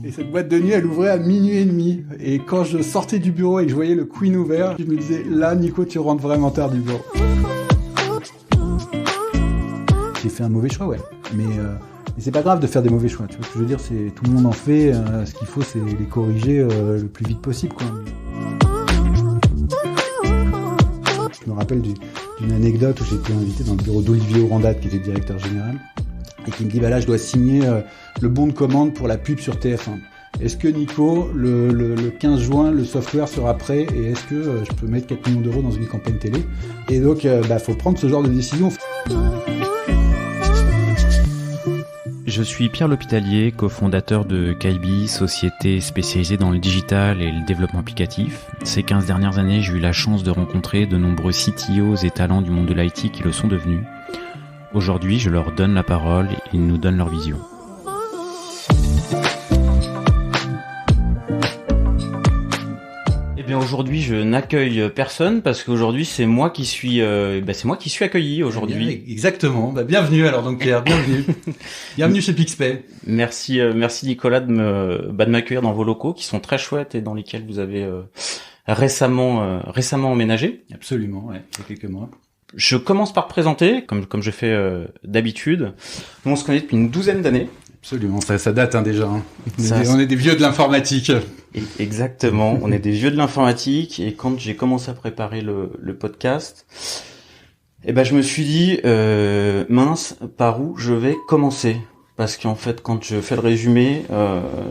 Et cette boîte de nuit, elle ouvrait à 00h30. Et quand je sortais du bureau et que je voyais le Queen ouvert, je me disais, là, Nico, tu rentres vraiment tard du bureau. J'ai fait un mauvais choix, ouais. Mais c'est pas grave de faire des mauvais choix. Tu vois ce que je veux dire, c'est tout le monde en fait. Ce qu'il faut, c'est les corriger le plus vite possible, quoi. Je me rappelle d'une anecdote où j'ai été invité dans le bureau d'Olivier Ourandade, qui était directeur général, et qui me dit, bah là, je dois signer le bon de commande pour la pub sur TF1. Est-ce que, Nico, le 15 juin, le software sera prêt, et est-ce que je peux mettre 4 millions d'euros dans une campagne télé? Et donc, faut prendre ce genre de décision. Je suis Pierre L'Hôpitalier, cofondateur de Kaibi, société spécialisée dans le digital et le développement applicatif. Ces 15 dernières années, j'ai eu la chance de rencontrer de nombreux CTOs et talents du monde de l'IT qui le sont devenus. Aujourd'hui, je leur donne la parole et ils nous donnent leur vision. Eh bien, aujourd'hui, je n'accueille personne parce qu'aujourd'hui, c'est moi qui suis accueilli aujourd'hui. Exactement. Bienvenue alors, donc Pierre, bienvenue. Bienvenue chez Pixpay. Merci Nicolas de m'accueillir dans vos locaux qui sont très chouettes et dans lesquels vous avez récemment emménagé. Absolument, ouais, il y a quelques mois. Je commence par présenter, comme je fais d'habitude. Nous, on se connaît depuis une 12aine d'années. Absolument, ça date déjà. Hein. On est des vieux de l'informatique. Exactement, on est des vieux de l'informatique. Et quand j'ai commencé à préparer le podcast, je me suis dit, mince, par où je vais commencer? Parce qu'en fait, quand je fais le résumé,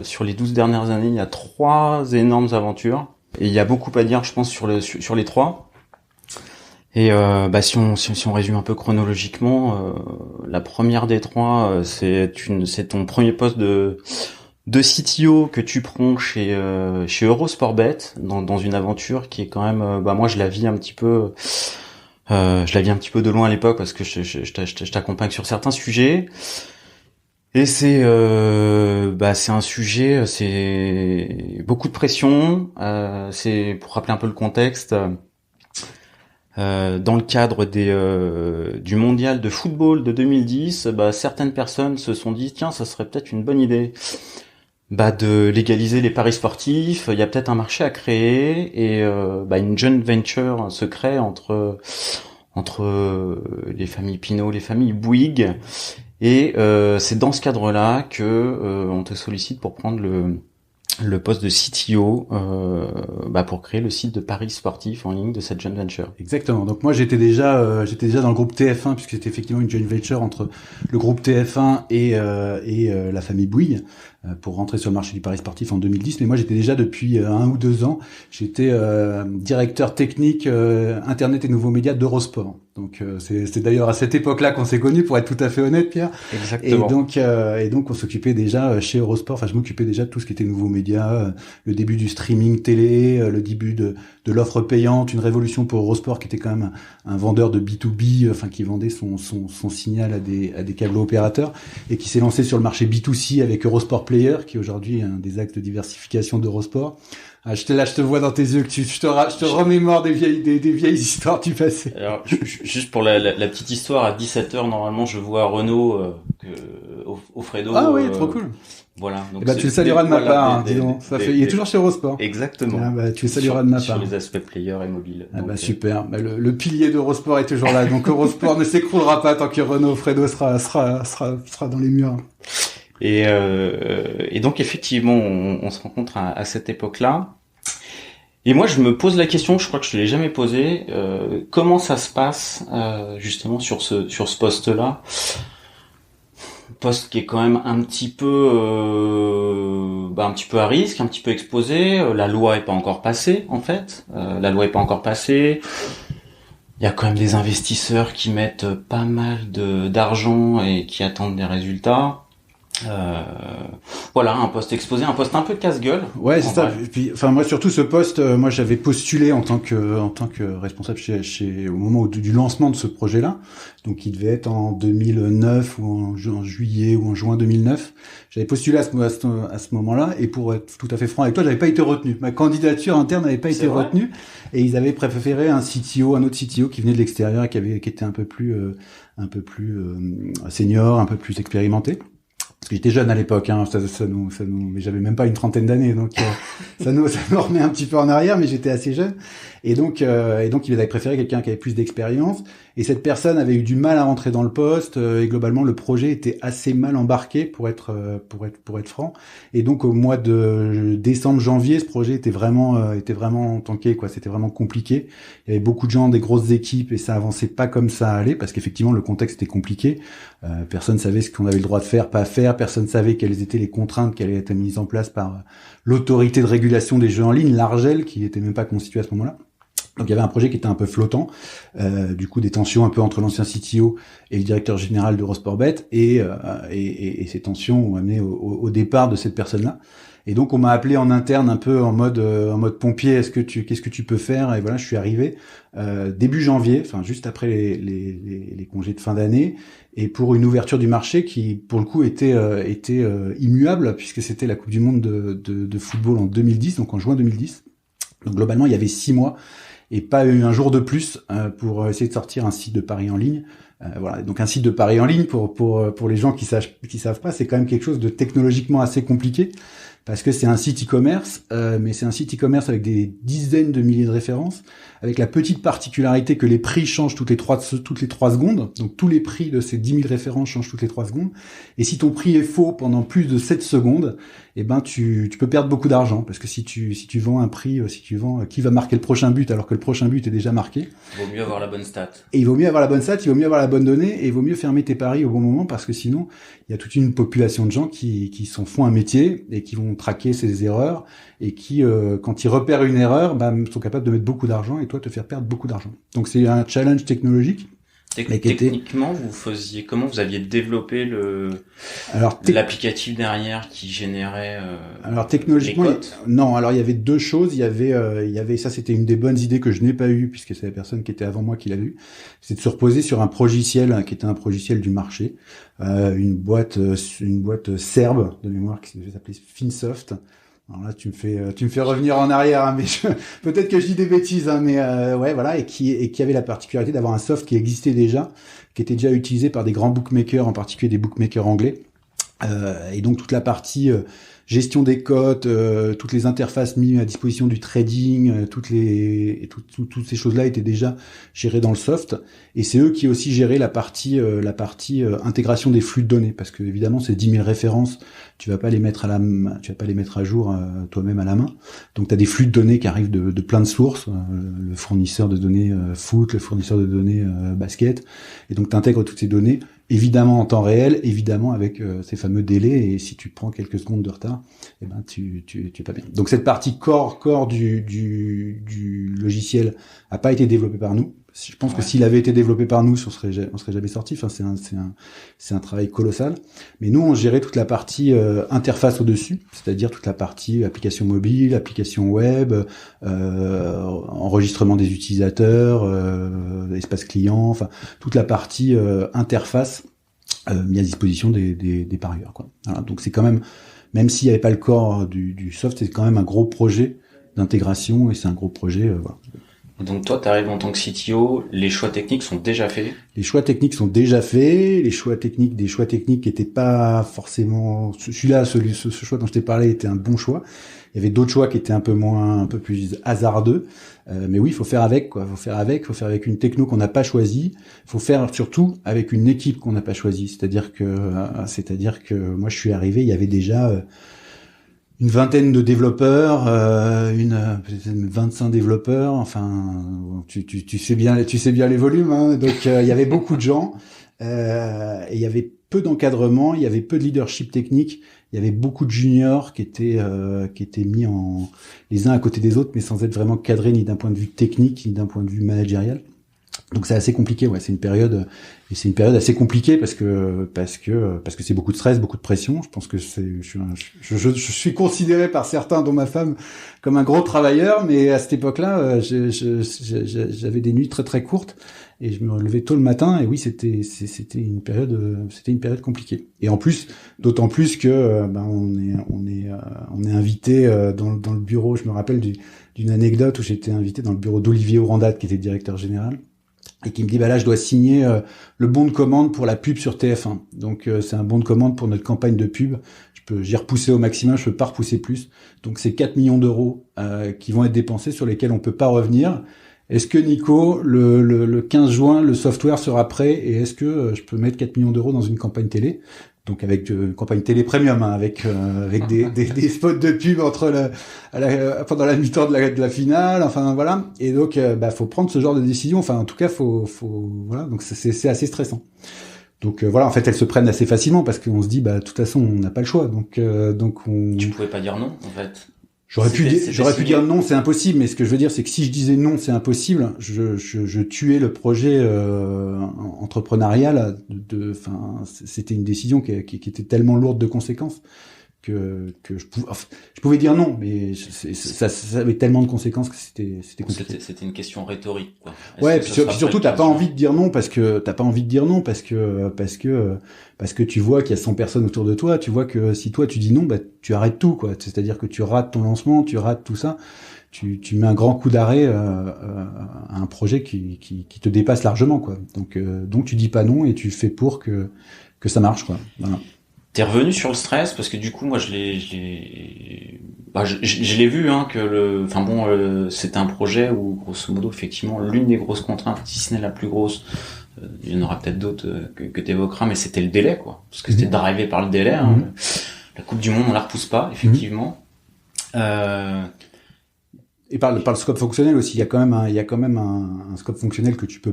sur les 12 dernières années, il y a 3 énormes aventures. Et il y a beaucoup à dire, je pense, sur les 3. Et si on résume un peu chronologiquement, la première des 3, c'est ton premier poste de CTO que tu prends chez Eurosportbet dans une aventure qui est quand même moi je la vis un petit peu de loin à l'époque parce que je t'accompagne sur certains sujets. Et c'est un sujet, c'est beaucoup de pression, c'est pour rappeler un peu le contexte. Dans le cadre du mondial de football de 2010, certaines personnes se sont dit tiens, ça serait peut-être une bonne idée de légaliser les paris sportifs, il y a peut-être un marché à créer et une joint venture se crée entre les familles Pinault, les familles Bouygues et c'est dans ce cadre-là que on te sollicite pour prendre le poste de CTO pour créer le site de paris sportifs en ligne de cette joint venture. Exactement. Donc moi j'étais déjà dans le groupe TF1 puisque c'était effectivement une joint venture entre le groupe TF1 et la famille Bouygues pour rentrer sur le marché du pari sportif en 2010. Mais moi j'étais déjà depuis 1 ou 2 ans, j'étais directeur technique internet et nouveaux médias d'Eurosport. Donc c'est d'ailleurs à cette époque-là qu'on s'est connus, pour être tout à fait honnête, Pierre. Exactement. Et donc on s'occupait déjà chez Eurosport, je m'occupais déjà de tout ce qui était nouveaux médias, le début du streaming télé, le début de l'offre payante, une révolution pour Eurosport qui était quand même un vendeur de B2B, qui vendait son signal à des câbles opérateurs et qui s'est lancé sur le marché B2C avec Eurosport Player, qui est aujourd'hui un des axes de diversification d'Eurosport. Je te vois dans tes yeux que je te remémore des vieilles histoires du passé. Alors, juste pour la petite histoire, à 17h, normalement, je vois Renaud, au Fredo. Ah oui, trop cool. Voilà. Donc tu le salueras de ma part, dis donc. Il est toujours chez Eurosport. Exactement. Tu le salueras de ma part. Sur les aspects player et mobile. Super. Le pilier d'Eurosport est toujours là. Donc Eurosport ne s'écroulera pas tant que Renaud Fredo sera dans les murs. Et donc effectivement, on se rencontre à cette époque-là. Et moi, je me pose la question, je crois que je te l'ai jamais posée, comment ça se passe justement sur ce poste-là, poste qui est quand même un petit peu à risque, un petit peu exposé. La loi est pas encore passée en fait. Il y a quand même des investisseurs qui mettent pas mal d'argent et qui attendent des résultats. Un poste exposé, un poste un peu casse-gueule. Ouais, c'est ça. Et puis, moi, surtout ce poste, moi, j'avais postulé en tant que responsable au moment du lancement de ce projet-là. Donc, il devait être en 2009 ou en juillet ou en juin 2009. J'avais postulé à ce moment-là. Et pour être tout à fait franc avec toi, j'avais pas été retenu. Ma candidature interne n'avait pas été retenue. Et ils avaient préféré un autre CTO qui venait de l'extérieur et qui était un peu plus senior, un peu plus expérimenté. J'étais jeune à l'époque, hein, mais j'avais même pas une trentaine d'années, donc ça nous remet un petit peu en arrière, mais j'étais assez jeune, et donc il avait préféré quelqu'un qui avait plus d'expérience, et cette personne avait eu du mal à rentrer dans le poste, et globalement le projet était assez mal embarqué pour être franc, et donc au mois de décembre-janvier, ce projet était vraiment tanké, quoi, c'était vraiment compliqué. Il y avait beaucoup de gens, des grosses équipes, et ça avançait pas comme ça allait, parce qu'effectivement le contexte était compliqué. Personne savait ce qu'on avait le droit de faire, pas faire. Personne savait quelles étaient les contraintes qui allaient être mises en place par l'autorité de régulation des jeux en ligne, l'ARJEL, qui n'était même pas constituée à ce moment-là. Donc il y avait un projet qui était un peu flottant, du coup des tensions un peu entre l'ancien CTO et le directeur général d'Eurosportbet, et ces tensions ont amené au départ de cette personne-là. Et donc on m'a appelé en interne un peu en mode pompier, qu'est-ce que tu peux faire? Et voilà, je suis arrivé début janvier, enfin juste après les congés de fin d'année, et pour une ouverture du marché qui pour le coup était immuable, puisque c'était la Coupe du monde de football en 2010, donc en juin 2010. Donc globalement il y avait 6 mois et pas eu un jour de plus pour essayer de sortir un site de paris en ligne. Voilà, donc un site de paris en ligne pour les gens qui savent pas, c'est quand même quelque chose de technologiquement assez compliqué, parce que c'est un site e-commerce, mais c'est un site e-commerce avec des dizaines de milliers de références, avec la petite particularité que les prix changent toutes les 3 secondes. Donc tous les prix de ces 10 000 références changent toutes les 3 secondes. Et si ton prix est faux pendant plus de 7 secondes, eh ben tu peux perdre beaucoup d'argent, parce que si tu vends un prix, si tu vends qui va marquer le prochain but alors que le prochain but est déjà marqué. Il vaut mieux avoir la bonne stat. Et il vaut mieux avoir la bonne stat, il vaut mieux avoir la bonne donnée, et il vaut mieux fermer tes paris au bon moment, parce que sinon il y a toute une population de gens qui s'en font un métier et qui vont traquer ces erreurs, et qui quand ils repèrent une erreur, sont capables de mettre beaucoup d'argent et toi te faire perdre beaucoup d'argent. Donc c'est un challenge technologique. Techniquement, comment vous aviez développé l'applicatif derrière qui générait alors technologiquement, les cotes? Non, alors il y avait deux choses. Il y avait ça, c'était une des bonnes idées que je n'ai pas eu, puisque c'est la personne qui était avant moi qui l'a eu. C'est de se reposer sur un progiciel qui était un progiciel du marché, une boîte serbe de mémoire qui s'appelait Finsoft. Alors là, tu me fais revenir en arrière, hein, mais peut-être que je dis des bêtises, hein, mais ouais, voilà, et qui avait la particularité d'avoir un soft qui existait déjà, qui était déjà utilisé par des grands bookmakers, en particulier des bookmakers anglais, et donc toute la partie gestion des cotes, toutes les interfaces mises à disposition du trading, toutes ces choses-là étaient déjà gérées dans le soft, et c'est eux qui aussi géraient la partie intégration des flux de données, parce que évidemment ces 10 000 références, tu vas pas les mettre à jour toi-même à la main. Donc tu as des flux de données qui arrivent de plein de sources, le fournisseur de données foot, le fournisseur de données basket, et donc tu intègres toutes ces données évidemment en temps réel, évidemment avec ces fameux délais, et si tu prends quelques secondes de retard, eh ben tu es pas bien. Donc cette partie core du logiciel a pas été développée par nous. Je pense que s'il avait été développé par nous, on serait jamais sorti. Enfin, c'est un travail colossal. Mais nous, on gérait toute la partie interface au-dessus, c'est-à-dire toute la partie application mobile, application web, enregistrement des utilisateurs, espace client, enfin toute la partie interface mise à disposition des parieurs, quoi. Voilà, donc c'est quand même s'il n'y avait pas le corps du soft, c'est quand même un gros projet d'intégration, et c'est un gros projet. Voilà. Donc toi, tu arrives en tant que CTO, les choix techniques sont déjà faits? Les choix techniques sont déjà faits, des choix techniques qui n'étaient pas forcément... ce choix dont je t'ai parlé était un bon choix. Il y avait d'autres choix qui étaient un peu plus hasardeux. Mais oui, il faut faire avec, quoi. Faut faire avec une techno qu'on n'a pas choisie. Il faut faire surtout avec une équipe qu'on n'a pas choisie. C'est-à-dire que moi, je suis arrivé, il y avait déjà... une vingtaine de développeurs, peut-être 25 développeurs, enfin tu sais bien les volumes, hein. Donc il y avait beaucoup de gens, et il y avait peu d'encadrement, il y avait peu de leadership technique, il y avait beaucoup de juniors qui étaient mis en les uns à côté des autres, mais sans être vraiment cadrés ni d'un point de vue technique ni d'un point de vue managérial. Donc c'est assez compliqué, ouais. C'est une période assez compliquée parce que c'est beaucoup de stress, beaucoup de pression. Je pense que je suis considéré par certains, dont ma femme, comme un gros travailleur, mais à cette époque-là, j'avais des nuits très très courtes et je me relevais tôt le matin. Et oui, c'était une période compliquée. Et en plus, d'autant plus que on est invité dans le bureau. Je me rappelle d'une anecdote où j'étais invité dans le bureau d'Olivier Orandat, qui était directeur général. et qui me dit, bah là, je dois signer le bon de commande pour la pub sur TF1. Donc, c'est un bon de commande pour notre campagne de pub. J'ai repoussé au maximum, je peux pas repousser plus. Donc, c'est 4 millions d'euros qui vont être dépensés, sur lesquels on peut pas revenir. Est-ce que, Nico, le 15 juin, le software sera prêt, et est-ce que je peux mettre 4 millions d'euros dans une campagne télé? Donc avec une campagne télé premium, hein, avec des spots de pub pendant la mi-temps de la finale, enfin voilà. Et donc faut prendre ce genre de décision. Enfin en tout cas faut voilà. Donc c'est assez stressant. Donc voilà, en fait elles se prennent assez facilement parce qu'on se dit de toute façon on n'a pas le choix. Donc Tu pouvais pas dire non en fait. J'aurais pu dire non, c'est impossible, mais ce que je veux dire, c'est que si je disais non, c'est impossible, je tuais le projet entrepreneurial. C'était une décision qui était tellement lourde de conséquences que je pouvais dire non, mais ça avait tellement de conséquences que c'était compliqué. C'était une question rhétorique, quoi. Ouais, puis surtout t'as pas envie de dire non parce que tu vois qu'il y a 100 personnes autour de toi, tu vois que si toi tu dis non, tu arrêtes tout, quoi. C'est-à-dire que tu rates ton lancement, tu rates tout ça, tu mets un grand coup d'arrêt à un projet qui te dépasse largement, quoi. Donc tu dis pas non et tu fais pour que ça marche, quoi. Voilà. T'es revenu sur le stress parce que du coup moi je l'ai vu hein que c'était un projet où grosso modo effectivement l'une des grosses contraintes, si ce n'est la plus grosse, il y en aura peut-être d'autres que t'évoqueras, mais c'était le délai, quoi, parce que c'était drivé par le délai. Hein. La Coupe du Monde on la repousse pas effectivement. Et par le scope fonctionnel aussi, il y a quand même un scope fonctionnel que tu es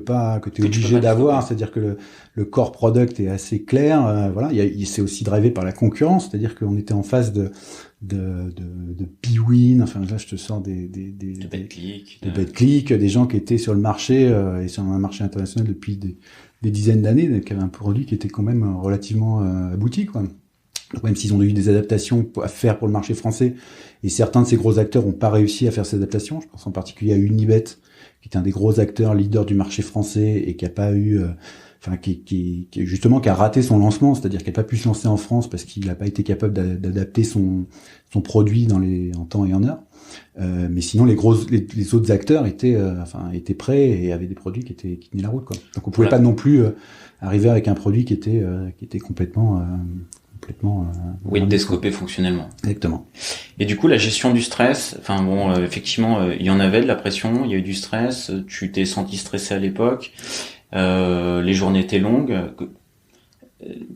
obligé d'avoir, c'est-à-dire que le core product est assez clair, voilà, c'est aussi drivé par la concurrence, c'est-à-dire qu'on était en phase de Bwin, enfin là je te sors de BetClick, des gens qui étaient sur le marché et sur un marché international depuis des dizaines d'années, qui avaient un produit qui était quand même relativement abouti, quoi. Donc même s'ils ont eu des adaptations à faire pour le marché français, et certains de ces gros acteurs n'ont pas réussi à faire ces adaptations, je pense en particulier à Unibet, qui est un des gros acteurs leaders du marché français et qui a pas eu, qui a raté son lancement, c'est-à-dire qui a pas pu se lancer en France parce qu'il n'a pas été capable d'adapter son produit en temps et en heure. Mais sinon les autres acteurs étaient prêts et avaient des produits qui tenaient la route, quoi. Donc on pouvait pas non plus arriver avec un produit qui était complètement déscopé fonctionnellement. Exactement. Et du coup, la gestion du stress, effectivement, il y en avait de la pression, il y a eu du stress, tu t'es senti stressé à l'époque, les journées étaient longues.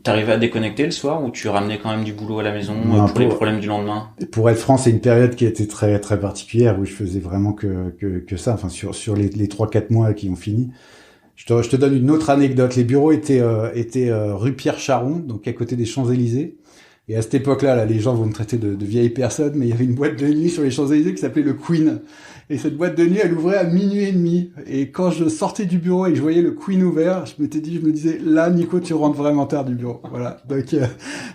T'arrivais à déconnecter le soir ou tu ramenais quand même du boulot à la maison pour les problèmes du lendemain? Pour être franc, c'est une période qui a été très très particulière où je faisais vraiment que ça. Enfin, sur les 3-4 mois qui ont fini. Je te donne une autre anecdote. Les bureaux étaient rue Pierre Charon, donc à côté des Champs-Élysées. Et à cette époque-là, les gens vont me traiter de vieille personne, mais il y avait une boîte de nuit sur les Champs-Élysées qui s'appelait le Queen. Et cette boîte de nuit, elle ouvrait à 00:30. Et quand je sortais du bureau et que je voyais le Queen ouvert, je me disais, là, Nico, tu rentres vraiment tard du bureau. Voilà.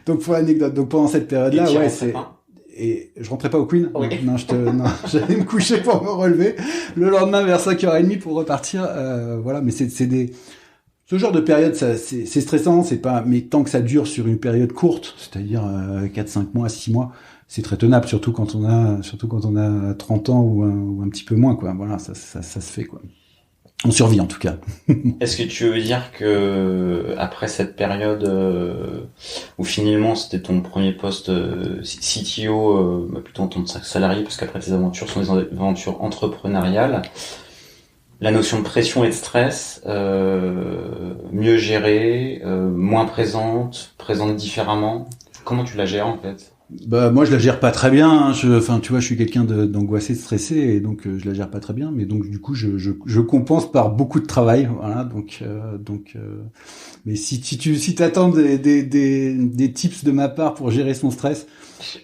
Donc pour l'anecdote. Donc pendant cette période-là, et je rentrais pas au Queen. Oui. Non, j'allais me coucher pour me relever le lendemain vers 5h30 pour repartir. Voilà, mais ce genre de période, c'est stressant, c'est pas, mais tant que ça dure sur une période courte, c'est-à-dire 4-5 mois, 6 mois, c'est très tenable, surtout quand on a 30 ans ou un petit peu moins, quoi. Voilà, ça se fait, quoi. On survit en tout cas. Est-ce que tu veux dire que après cette période où finalement c'était ton premier poste CTO, plutôt en tant que salarié, parce qu'après tes aventures sont des aventures entrepreneuriales, la notion de pression et de stress, mieux gérée, moins présente différemment, comment tu la gères en fait? Moi je la gère pas très bien, hein. Tu vois, je suis quelqu'un d'angoissé, de stressé, et donc je la gère pas très bien, mais donc du coup je compense par beaucoup de travail, voilà. Mais si t'attends des tips de ma part pour gérer son stress,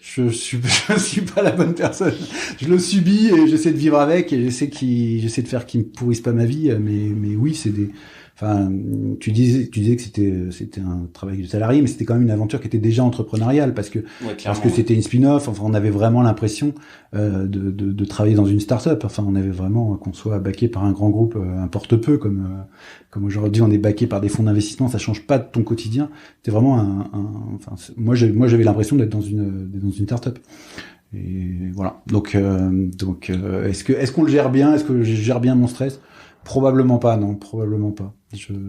je suis pas la bonne personne. Je le subis et j'essaie de vivre avec, et j'essaie de faire qu'il me pourrisse pas ma vie, mais oui, tu disais que c'était un travail de salarié, mais c'était quand même une aventure qui était déjà entrepreneuriale parce que c'était une spin-off. Enfin, on avait vraiment l'impression de travailler dans une start-up. Enfin, on avait vraiment qu'on soit backé par un grand groupe, importe peu, comme aujourd'hui on est backé par des fonds d'investissement. Ça change pas de ton quotidien. C'était vraiment moi j'avais l'impression d'être dans une start-up. Et voilà. Donc est-ce qu'on le gère bien? Est-ce que je gère bien mon stress? Probablement pas, non, probablement pas.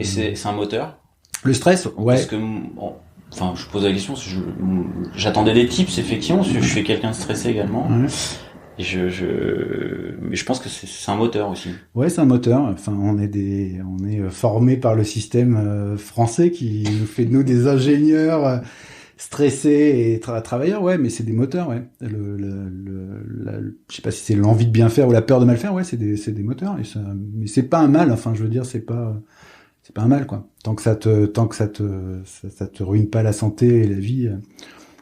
Et c'est un moteur? Le stress, ouais. Parce que, bon, enfin, je pose la question, parce que j'attendais des tips, effectivement, parce que je suis quelqu'un de stressé également. Ouais. Et mais je pense que c'est un moteur aussi. Ouais, c'est un moteur. Enfin, on est formé par le système français qui nous fait de nous des ingénieurs stressés et travailleurs. Ouais, mais c'est des moteurs. Ouais. Je sais pas si c'est l'envie de bien faire ou la peur de mal faire. Ouais, c'est des moteurs. Et ça, mais c'est pas un mal. Enfin, je veux dire, c'est pas un mal, quoi. Tant que ça te ruine pas la santé et la vie,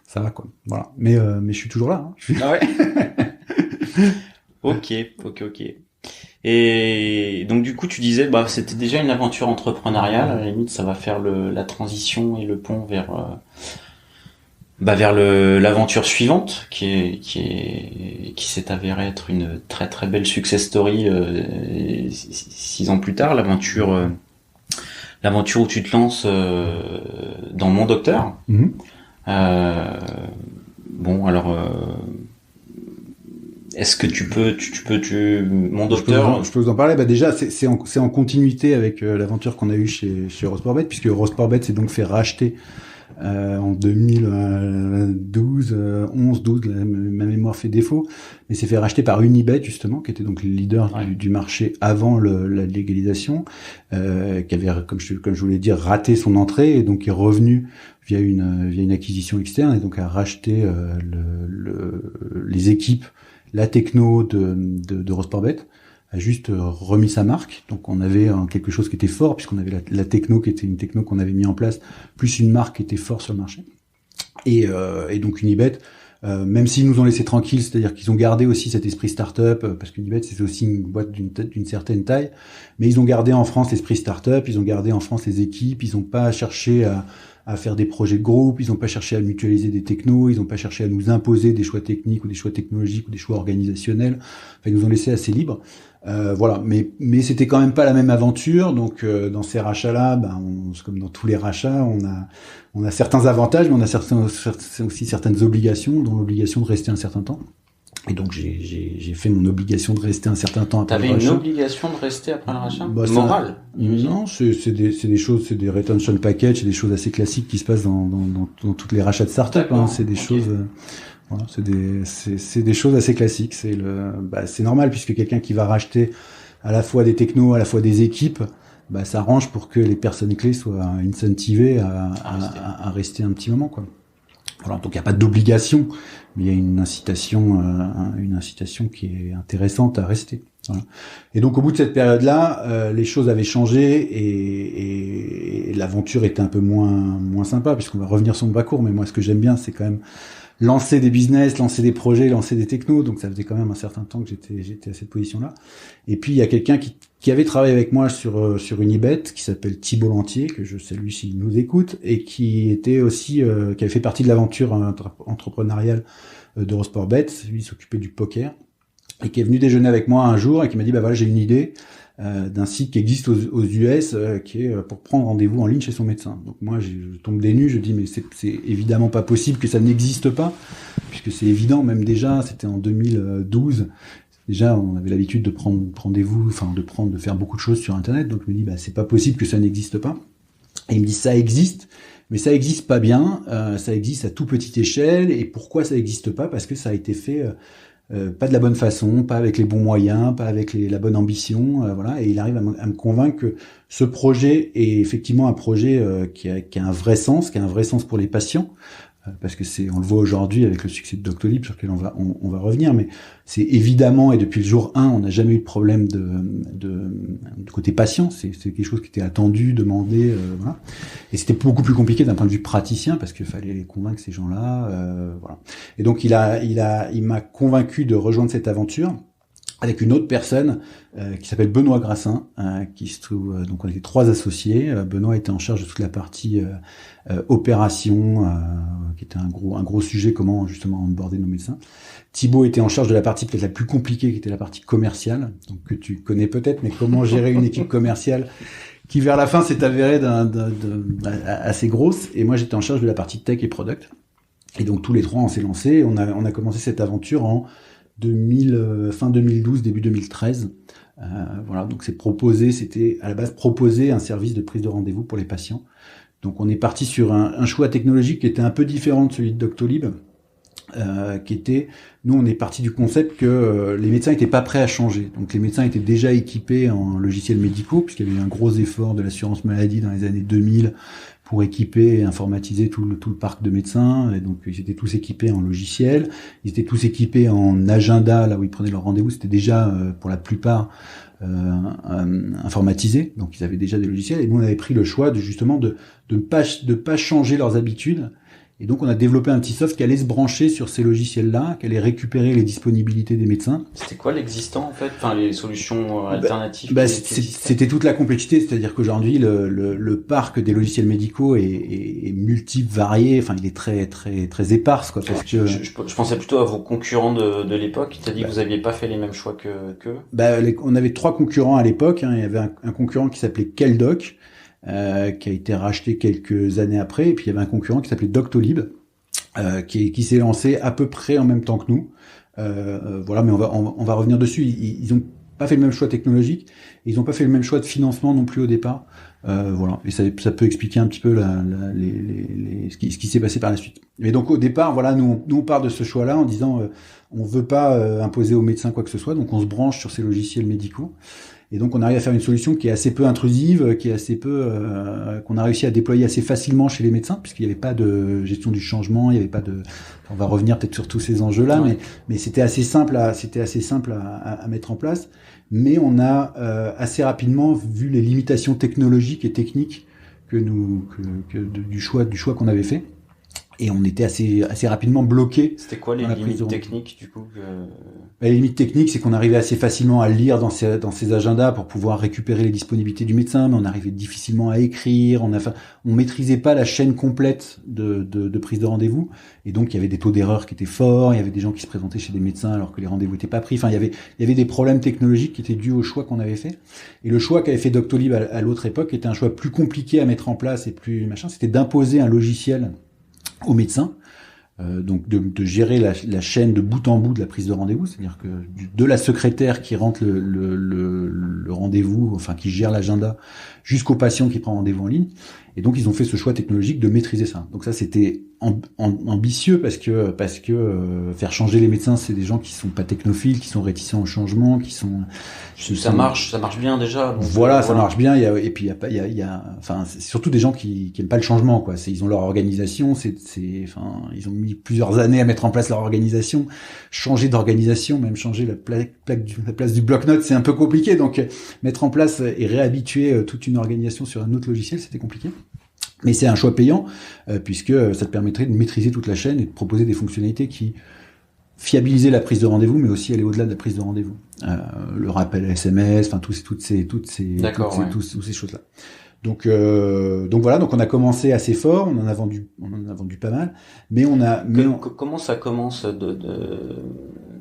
ça va, quoi. Voilà. Mais je suis toujours là. Hein. Ah ouais. Ok. Et donc du coup, tu disais, bah c'était déjà une aventure entrepreneuriale. À la limite, ça va faire la transition et le pont vers l'aventure suivante, qui s'est avérée être une très très belle success story 6 ans plus tard. L'aventure où tu te lances dans Mon Docteur. Mm-hmm. Bon, alors. Est-ce que tu peux, Mon Docteur. Je peux vous en parler. Bah déjà, c'est en continuité avec l'aventure qu'on a eue chez Eurosportbet, puisque Eurosportbet s'est donc fait racheter en 2012, 11, 12, ma mémoire fait défaut, mais s'est fait racheter par Unibet justement, qui était donc le leader du marché avant la légalisation, qui avait, comme je voulais dire, raté son entrée et donc est revenu via une acquisition externe et donc a racheté les équipes, la techno d'Eurosportbet, a juste remis sa marque. Donc on avait quelque chose qui était fort, puisqu'on avait la techno qui était une techno qu'on avait mis en place, plus une marque qui était forte sur le marché. Et donc Unibet, même s'ils nous ont laissé tranquilles, c'est-à-dire qu'ils ont gardé aussi cet esprit start-up, parce qu'Unibet c'est aussi une boîte d'une certaine taille, mais ils ont gardé en France l'esprit start-up, ils ont gardé en France les équipes, ils n'ont pas cherché à faire des projets de groupe, ils n'ont pas cherché à mutualiser des technos, ils n'ont pas cherché à nous imposer des choix techniques ou des choix technologiques ou des choix organisationnels. Enfin, ils nous ont laissé assez libres. Voilà, mais c'était quand même pas la même aventure. Donc dans ces rachats-là, comme dans tous les rachats, on a certains avantages, mais on a aussi certaines obligations, dont l'obligation de rester un certain temps. Et donc j'ai fait mon obligation de rester un certain temps après le rachat. T'avais une obligation de rester après le rachat, morale? Non, c'est des choses, c'est des retention package, c'est des choses assez classiques qui se passent dans toutes les rachats de start-up. Hein, c'est des choses, voilà, c'est des choses assez classiques. C'est normal puisque quelqu'un qui va racheter à la fois des technos, à la fois des équipes, ça arrange pour que les personnes clés soient incentivées à rester un petit moment, quoi. Voilà, donc il n'y a pas d'obligation, mais il y a une incitation qui est intéressante à rester. Voilà. Et donc au bout de cette période-là, les choses avaient changé et l'aventure était un peu moins sympa, puisqu'on va revenir sur mon parcours. Mais moi, ce que j'aime bien, c'est quand même lancer des business, lancer des projets, lancer des technos. Donc ça faisait quand même un certain temps que j'étais à cette position-là. Et puis il y a quelqu'un qui avait travaillé avec moi sur Unibet, qui s'appelle Thibault Lantier, que je salue s'il nous écoute, et qui était aussi qui avait fait partie de l'aventure entrepreneuriale d'Eurosportbet. Lui, il s'occupait du poker, et qui est venu déjeuner avec moi un jour et qui m'a dit voilà, j'ai une idée d'un site qui existe aux US, qui est pour prendre rendez-vous en ligne chez son médecin. Donc moi, je tombe des nues, je dis mais c'est évidemment pas possible que ça n'existe pas, puisque c'est évident, même déjà, c'était en 2012. Déjà, on avait l'habitude de prendre rendez-vous, de faire beaucoup de choses sur Internet. Donc je me dis c'est pas possible que ça n'existe pas. Et il me dit ça existe, mais ça existe pas bien, ça existe à tout petite échelle. Et pourquoi ça existe pas? Parce que ça a été fait pas de la bonne façon, pas avec les bons moyens, pas avec la bonne ambition, voilà. Et il arrive à me convaincre que ce projet est effectivement un projet qui a un vrai sens, pour les patients, parce que on le voit aujourd'hui avec le succès de Doctolib, sur lequel on va revenir, mais c'est évidemment, et depuis le jour 1, on n'a jamais eu de problème de côté patient. C'est quelque chose qui était attendu, demandé, voilà. Et c'était beaucoup plus compliqué d'un point de vue praticien, parce qu'il fallait les convaincre, ces gens-là, voilà. Et donc il m'a convaincu de rejoindre cette aventure avec une autre personne qui s'appelle Benoît Grassin, qui se trouve, donc on était 3 associés. Benoît était en charge de toute la partie opération, qui était un gros sujet, comment justement onboarder nos médecins. Thibaut était en charge de la partie peut-être la plus compliquée, qui était la partie commerciale, donc que tu connais peut-être, mais comment gérer une équipe commerciale qui vers la fin s'est avérée assez grosse. Et moi j'étais en charge de la partie tech et product. Et donc tous les 3 on s'est lancés, on a commencé cette aventure en fin 2012, début 2013, Voilà, donc c'était à la base proposer un service de prise de rendez-vous pour les patients. Donc on est parti sur un choix technologique qui était un peu différent de celui de Doctolib, nous on est parti du concept que les médecins étaient pas prêts à changer. Donc les médecins étaient déjà équipés en logiciels médicaux, puisqu'il y avait eu un gros effort de l'assurance maladie dans les années 2000 pour équiper et informatiser tout le parc de médecins. Et donc ils étaient tous équipés en logiciels, ils étaient tous équipés en agenda, là où ils prenaient leur rendez-vous, c'était déjà pour la plupart informatisé, donc ils avaient déjà des logiciels. Et nous on avait pris le choix de pas changer leurs habitudes. Et donc, on a développé un petit soft qui allait se brancher sur ces logiciels-là, qui allait récupérer les disponibilités des médecins. C'était quoi l'existant, en fait? Enfin, les solutions alternatives? C'était toute la complexité. C'est-à-dire qu'aujourd'hui, le parc des logiciels médicaux est multiple, varié. Enfin, il est très, très, très éparse, quoi. Parce que je pensais plutôt à vos concurrents de l'époque. Tu as dit que vous aviez pas fait les mêmes choix qu'eux. On avait 3 concurrents à l'époque. Il y avait un concurrent qui s'appelait Keldoc, qui a été racheté quelques années après, et puis il y avait un concurrent qui s'appelait Doctolib, qui s'est lancé à peu près en même temps que nous. Voilà, mais on va revenir dessus. Ils ont pas fait le même choix technologique, et ils ont pas fait le même choix de financement non plus au départ. Voilà, et ça peut expliquer un petit peu ce qui s'est passé par la suite. Mais donc au départ, voilà, nous on part de ce choix-là en disant on veut pas imposer aux médecins quoi que ce soit, donc on se branche sur ces logiciels médicaux. Et donc on arrive à faire une solution qui est assez peu intrusive, qui est assez peu qu'on a réussi à déployer assez facilement chez les médecins, puisqu'il n'y avait pas de gestion du changement, il n'y avait pas de. On va revenir peut-être sur tous ces enjeux-là, ouais. mais c'était assez simple à mettre en place. Mais on a assez rapidement vu les limitations technologiques et techniques du choix qu'on avait fait. Et on était assez rapidement bloqué. C'était quoi les limites techniques du coup Les limites techniques, c'est qu'on arrivait assez facilement à lire dans ces agendas pour pouvoir récupérer les disponibilités du médecin, mais on arrivait difficilement à écrire. On maîtrisait pas la chaîne complète de prise de rendez-vous, et donc il y avait des taux d'erreur qui étaient forts. Il y avait des gens qui se présentaient chez des médecins alors que les rendez-vous étaient pas pris. Enfin, il y avait des problèmes technologiques qui étaient dus au choix qu'on avait fait. Et le choix qu'avait fait Doctolib à l'autre époque était un choix plus compliqué à mettre en place et plus machin. C'était d'imposer un logiciel aux médecins, donc de gérer la chaîne de bout en bout de la prise de rendez-vous, c'est-à-dire que de la secrétaire qui rentre le rendez-vous, enfin qui gère l'agenda, jusqu'au patient qui prend rendez-vous en ligne. Et donc ils ont fait ce choix technologique de maîtriser ça. Donc ça c'était ambitieux parce que faire changer les médecins, c'est des gens qui sont pas technophiles, qui sont réticents au changement, ça marche bien déjà. Donc voilà, ça marche bien. Enfin, c'est surtout des gens qui aiment pas le changement, quoi. Ils ont leur organisation, ils ont mis plusieurs années à mettre en place leur organisation. Changer d'organisation, même changer la place du bloc-notes, c'est un peu compliqué. Donc mettre en place et réhabituer toute une organisation sur un autre logiciel, c'était compliqué. Mais c'est un choix payant, puisque ça te permettrait de maîtriser toute la chaîne et de proposer des fonctionnalités qui fiabilisaient la prise de rendez-vous, mais aussi aller au-delà de la prise de rendez-vous. Le rappel SMS, enfin toutes ces choses-là. Donc voilà, donc on a commencé assez fort, on en a vendu pas mal, mais comment ça commence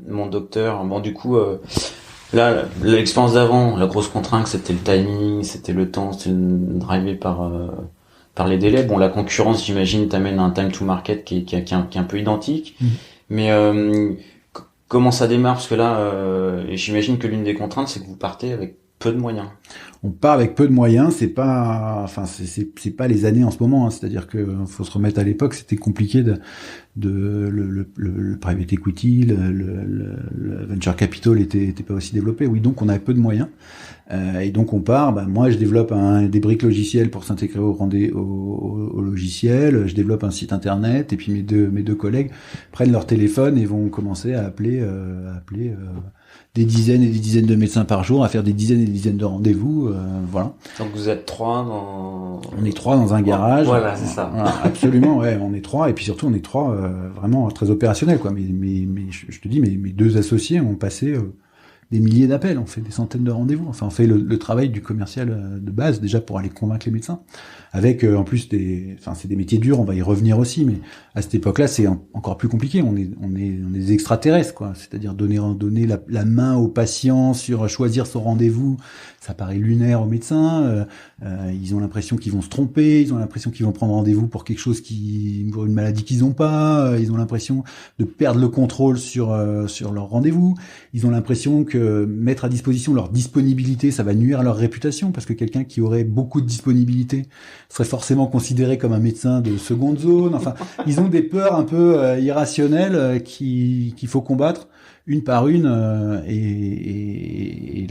mon docteur? Bon, du coup, là, l'expérience d'avant, la grosse contrainte, c'était le timing, c'était le temps, c'était drivé par les délais. Bon, la concurrence, j'imagine, t'amène un time to market qui est un peu identique. Mmh. Mais comment ça démarre? Parce que là, j'imagine que l'une des contraintes, c'est que vous partez avec peu de moyens. On part avec peu de moyens, c'est pas les années en ce moment, hein. C'est-à-dire que faut se remettre à l'époque, c'était compliqué le private equity, le venture capital était pas aussi développé. Oui, donc on avait peu de moyens. Et donc on part, moi je développe des briques logicielles pour s'intégrer au logiciel, je développe un site internet, et puis mes deux collègues prennent leur téléphone et vont commencer à appeler des dizaines et des dizaines de médecins par jour, à faire des dizaines et des dizaines de rendez-vous, voilà. Donc vous êtes 3 On est 3 dans un garage. Voilà, c'est ça. Voilà, absolument, ouais, on est 3, et puis surtout on est 3 vraiment très opérationnels, quoi. Mais je te dis, mes 2 associés ont passé des milliers d'appels, on fait des centaines de rendez-vous. Enfin, on fait le travail du commercial de base déjà pour aller convaincre les médecins. Avec en plus c'est des métiers durs, on va y revenir aussi, mais à cette époque-là, c'est encore plus compliqué. On est des extraterrestres, quoi. C'est-à-dire donner la main au patient sur choisir son rendez-vous, ça paraît lunaire aux médecins. Ils ont l'impression qu'ils vont se tromper, ils ont l'impression qu'ils vont prendre rendez-vous pour quelque chose pour une maladie qu'ils n'ont pas. Ils ont l'impression de perdre le contrôle sur leur rendez-vous. Ils ont l'impression que que mettre à disposition leur disponibilité, ça va nuire à leur réputation, parce que quelqu'un qui aurait beaucoup de disponibilité serait forcément considéré comme un médecin de seconde zone. Enfin, ils ont des peurs un peu irrationnelles qu'il faut combattre une par une et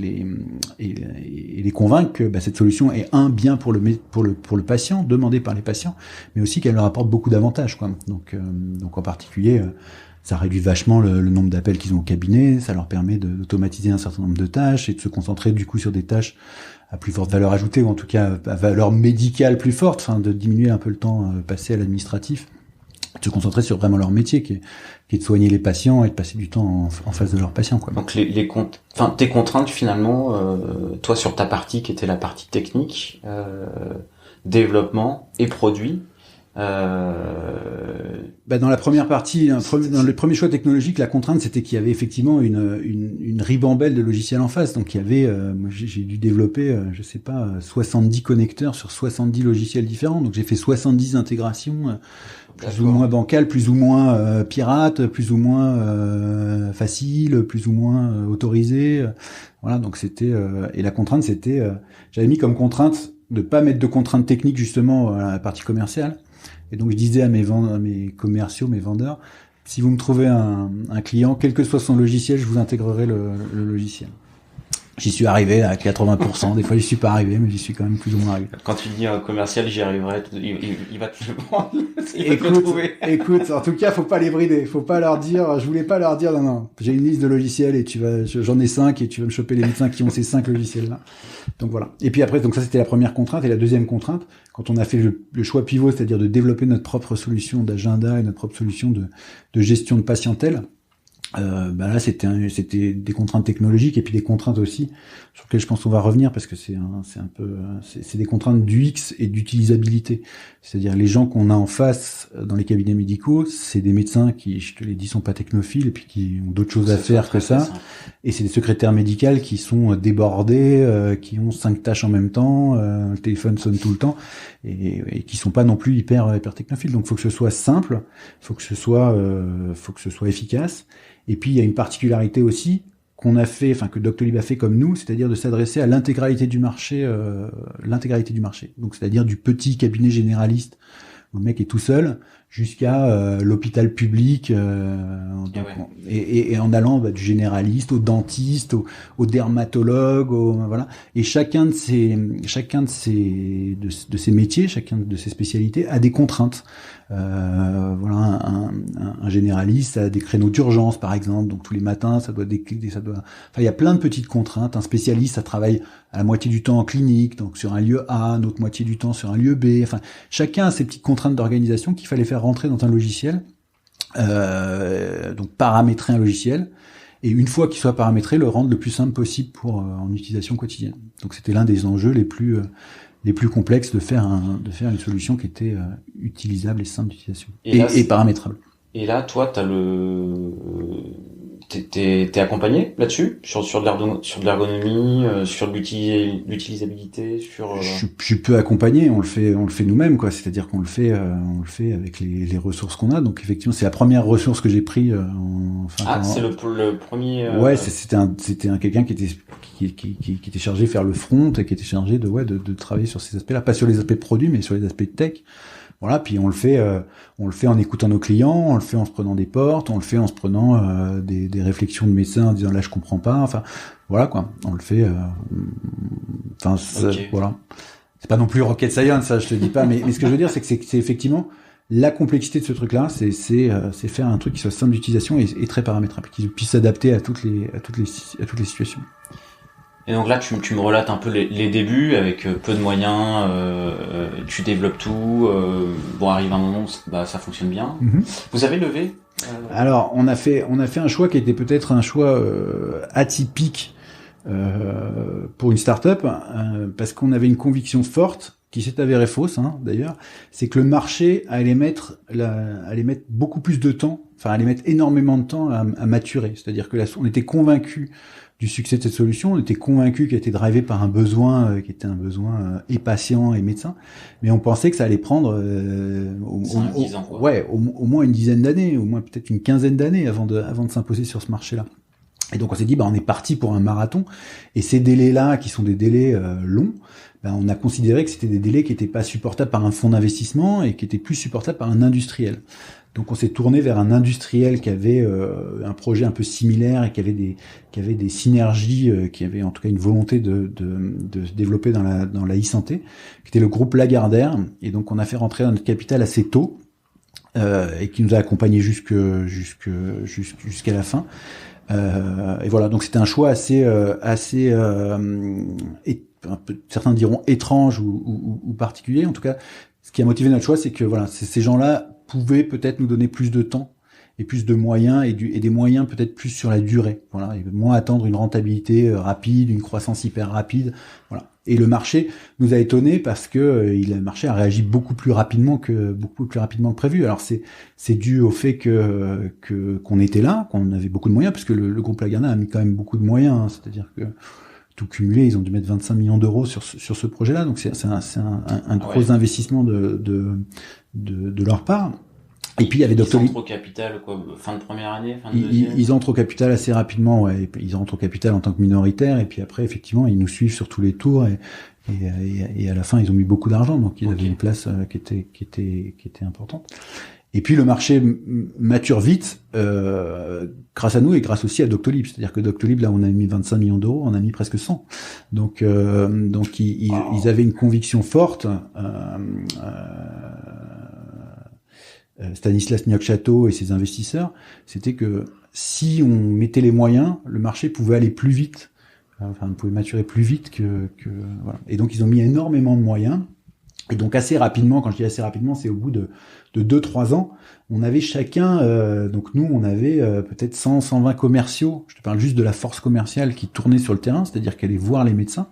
les convaincre que cette solution est bien pour le patient, demandé par les patients, mais aussi qu'elle leur apporte beaucoup d'avantages, quoi. Donc en particulier, ça réduit vachement le nombre d'appels qu'ils ont au cabinet, ça leur permet d'automatiser un certain nombre de tâches et de se concentrer du coup sur des tâches à plus forte valeur ajoutée, ou en tout cas à valeur médicale plus forte, enfin de diminuer un peu le temps passé à l'administratif, de se concentrer sur vraiment leur métier qui est de soigner les patients et de passer du temps en face de leurs patients, quoi. Donc tes contraintes finalement, toi sur ta partie qui était la partie technique, développement et produit. Dans la première partie, dans le premier choix technologique, la contrainte c'était qu'il y avait effectivement une ribambelle de logiciels en face. Donc il y avait, moi j'ai dû développer, 70 connecteurs sur 70 logiciels différents. Donc j'ai fait 70 intégrations, plus ou moins bancales, plus ou moins pirates, plus ou moins faciles, plus ou moins autorisées. Voilà, donc c'était et la contrainte c'était, j'avais mis comme contrainte de pas mettre de contraintes techniques justement à la partie commerciale. Et donc je disais à mes commerciaux, mes vendeurs, si vous me trouvez un client, quel que soit son logiciel, je vous intégrerai le logiciel. J'y suis arrivé à 80%, des fois j'y suis pas arrivé, mais j'y suis quand même plus ou moins arrivé. Quand tu dis un commercial, j'y arriverai, il va te le prendre, il va te le trouver. Écoute, en tout cas, faut pas les brider, faut pas leur dire, je voulais pas leur dire, non, j'ai une liste de logiciels et j'en ai 5 et tu vas me choper les médecins qui ont ces 5 logiciels-là. Donc voilà. Et puis après, donc ça c'était la première contrainte, et la deuxième contrainte, quand on a fait le choix pivot, c'est-à-dire de développer notre propre solution d'agenda et notre propre solution de gestion de patientèle, là c'était des contraintes technologiques et puis des contraintes aussi sur lesquelles je pense qu'on va revenir, parce que c'est des contraintes d'UX et d'utilisabilité. C'est-à-dire les gens qu'on a en face dans les cabinets médicaux, c'est des médecins qui, je te l'ai dit, sont pas technophiles et puis qui ont d'autres choses à faire que ça. Et c'est des secrétaires médicales qui sont débordés, qui ont 5 tâches en même temps, le téléphone sonne tout le temps et qui sont pas non plus hyper technophiles. Donc faut que ce soit simple, faut que ce soit efficace. Et puis il y a une particularité aussi qu'on a fait, que Doctolib a fait comme nous, c'est-à-dire de s'adresser à l'intégralité du marché, Donc c'est-à-dire du petit cabinet généraliste où le mec est tout seul jusqu'à l'hôpital public, et en allant du généraliste au dentiste, au dermatologue, voilà. Et chacun de ces métiers, chacun de ces spécialités a des contraintes. Un généraliste a des créneaux d'urgence par exemple, donc tous les matins il y a plein de petites contraintes. Un spécialiste, ça travaille à la moitié du temps en clinique, donc sur un lieu A, l'autre moitié du temps sur un lieu B. Enfin, chacun a ses petites contraintes d'organisation qu'il fallait faire rentrer dans un logiciel, donc paramétrer un logiciel, et une fois qu'il soit paramétré, le rendre le plus simple possible en utilisation quotidienne. Donc c'était l'un des enjeux les plus complexes de faire une solution qui était utilisable et simple d'utilisation et paramétrable. Et là, toi, t'es accompagné là-dessus sur de l'ergonomie, sur l'utilisabilité, sur. Je suis peu accompagné, on le fait nous-mêmes, quoi. C'est-à-dire qu'on le fait avec les ressources qu'on a. Donc effectivement, c'est la première ressource que j'ai pris. C'est le premier. Ouais, c'était quelqu'un qui était chargé de faire le front et qui était chargé de travailler sur ces aspects-là, pas sur les aspects de produits, mais sur les aspects tech. Voilà, puis on le fait en écoutant nos clients, on le fait en se prenant des portes, on le fait en se prenant des réflexions de médecins en disant là je comprends pas, enfin voilà quoi, on le fait okay. Voilà. C'est pas non plus rocket science, ça je te dis pas, mais ce que je veux dire c'est que c'est effectivement la complexité de ce truc-là, c'est faire un truc qui soit simple d'utilisation et très paramétrable, qui puisse s'adapter à toutes les situations. Et donc là, tu me relates un peu les débuts avec peu de moyens, tu développes tout. Arrive un moment où ça fonctionne bien. Mm-hmm. Vous avez levé Alors, on a fait un choix qui était peut-être un choix atypique pour une start-up, parce qu'on avait une conviction forte qui s'est avérée fausse, d'ailleurs, c'est que le marché allait mettre beaucoup plus de temps, allait mettre énormément de temps à maturer. C'est-à-dire que là, on était convaincus du succès de cette solution, on était convaincus qu'elle était drivée par un besoin qui était un besoin et patient et médecin, mais on pensait que ça allait prendre 10 ans, au moins une dizaine d'années, au moins peut-être une quinzaine d'années avant de s'imposer sur ce marché-là. Et donc on s'est dit, on est parti pour un marathon. Et ces délais-là, qui sont des délais longs, on a considéré que c'était des délais qui n'étaient pas supportables par un fonds d'investissement et qui étaient plus supportables par un industriel. Donc on s'est tourné vers un industriel qui avait un projet un peu similaire et qui avait des synergies, qui avait en tout cas une volonté de se développer dans la e-santé, qui était le groupe Lagardère. Et donc on a fait rentrer notre capital assez tôt et qui nous a accompagnés jusqu'à la fin. Et voilà, donc c'était un choix assez certains diront étrange ou particulier. En tout cas, ce qui a motivé notre choix, c'est que voilà, ces gens-là pouvaient peut-être nous donner plus de temps et plus de moyens et des moyens peut-être plus sur la durée. Voilà, et moins attendre une rentabilité rapide, une croissance hyper rapide. Voilà. Et le marché nous a étonnés parce que le marché a réagi beaucoup plus rapidement que prévu. Alors c'est dû au fait qu'on était là, qu'on avait beaucoup de moyens, parce que le groupe Lagardère a mis quand même beaucoup de moyens. Hein, c'est-à-dire que tout cumulé, ils ont dû mettre 25 millions d'euros sur ce projet-là. Donc c'est un gros investissement de leur part. Et puis il y avait Doctolib. Ils entrent au capital, quoi, fin de première année, fin de deuxième. Ils entrent au capital assez rapidement, ouais. Ils entrent au capital en tant que minoritaires, et puis après, effectivement, ils nous suivent sur tous les tours, et à la fin, ils ont mis beaucoup d'argent, donc ils avaient une place qui était importante. Et puis le marché mature vite, grâce à nous et grâce aussi à Doctolib. C'est-à-dire que Doctolib, là, on a mis 25 millions d'euros, on a mis presque 100. Donc ils avaient une conviction forte. Stanislas Niocchâteau et ses investisseurs, c'était que si on mettait les moyens, le marché pouvait aller plus vite, on pouvait maturer plus vite que voilà. Et donc ils ont mis énormément de moyens. Et donc assez rapidement, quand je dis assez rapidement, c'est au bout de 2-3 ans, on avait chacun, donc nous on avait peut-être 100-120 commerciaux, je te parle juste de la force commerciale qui tournait sur le terrain, c'est-à-dire qu'elle allait voir les médecins,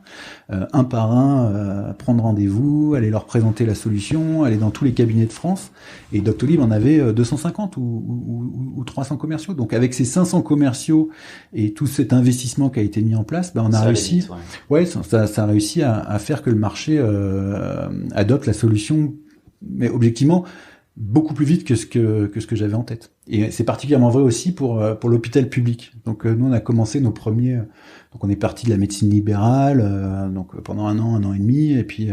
un par un, prendre rendez-vous, aller leur présenter la solution, aller dans tous les cabinets de France, et Doctolib en avait 250 ou 300 commerciaux. Donc avec ces 500 commerciaux et tout cet investissement qui a été mis en place, on a réussi, vite, ça a réussi à faire que le marché adopte la solution, mais objectivement beaucoup plus vite que ce que j'avais en tête. Et c'est particulièrement vrai aussi pour l'hôpital public. Donc nous on a commencé nos premiers, donc on est parti de la médecine libérale, donc pendant un an et demi, et puis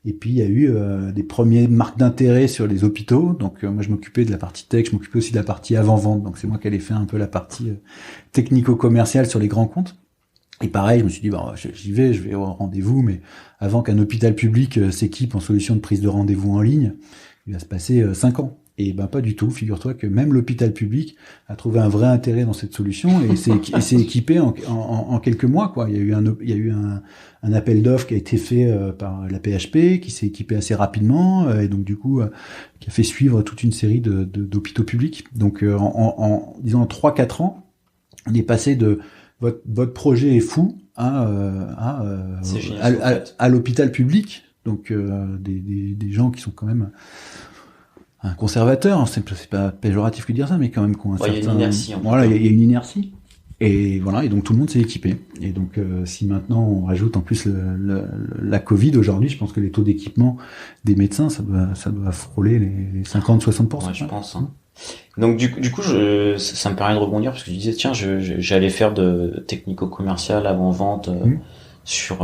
il y a eu des premières marques d'intérêt sur les hôpitaux. Donc moi je m'occupais de la partie tech, je m'occupais aussi de la partie avant-vente. Donc c'est moi qui allais faire un peu la partie technico-commerciale sur les grands comptes. Et pareil, je me suis dit, j'y vais, je vais au rendez-vous, mais avant qu'un hôpital public s'équipe en solution de prise de rendez-vous en ligne, il va se passer 5 ans. Et pas du tout. Figure-toi que même l'hôpital public a trouvé un vrai intérêt dans cette solution et s'est équipé en quelques mois, quoi. Il y a eu un appel d'offres qui a été fait par la PHP, qui s'est équipé assez rapidement, et donc du coup qui a fait suivre toute une série d'hôpitaux publics. Donc disons en 3-4 ans, on est passé de votre projet est fou à l'hôpital public. Donc des gens qui sont quand même un conservateur, c'est pas péjoratif que de dire ça, mais quand même qu'on il y a une inertie. Voilà, il y a une inertie. Et voilà, et donc tout le monde s'est équipé. Et donc si maintenant on rajoute en plus la Covid aujourd'hui, je pense que les taux d'équipement des médecins, ça doit frôler les 50-60%. Ouais, je pense. Hein. Donc du coup, ça me permet de rebondir parce que je disais tiens, j'allais faire de technico-commercial avant-vente. Sur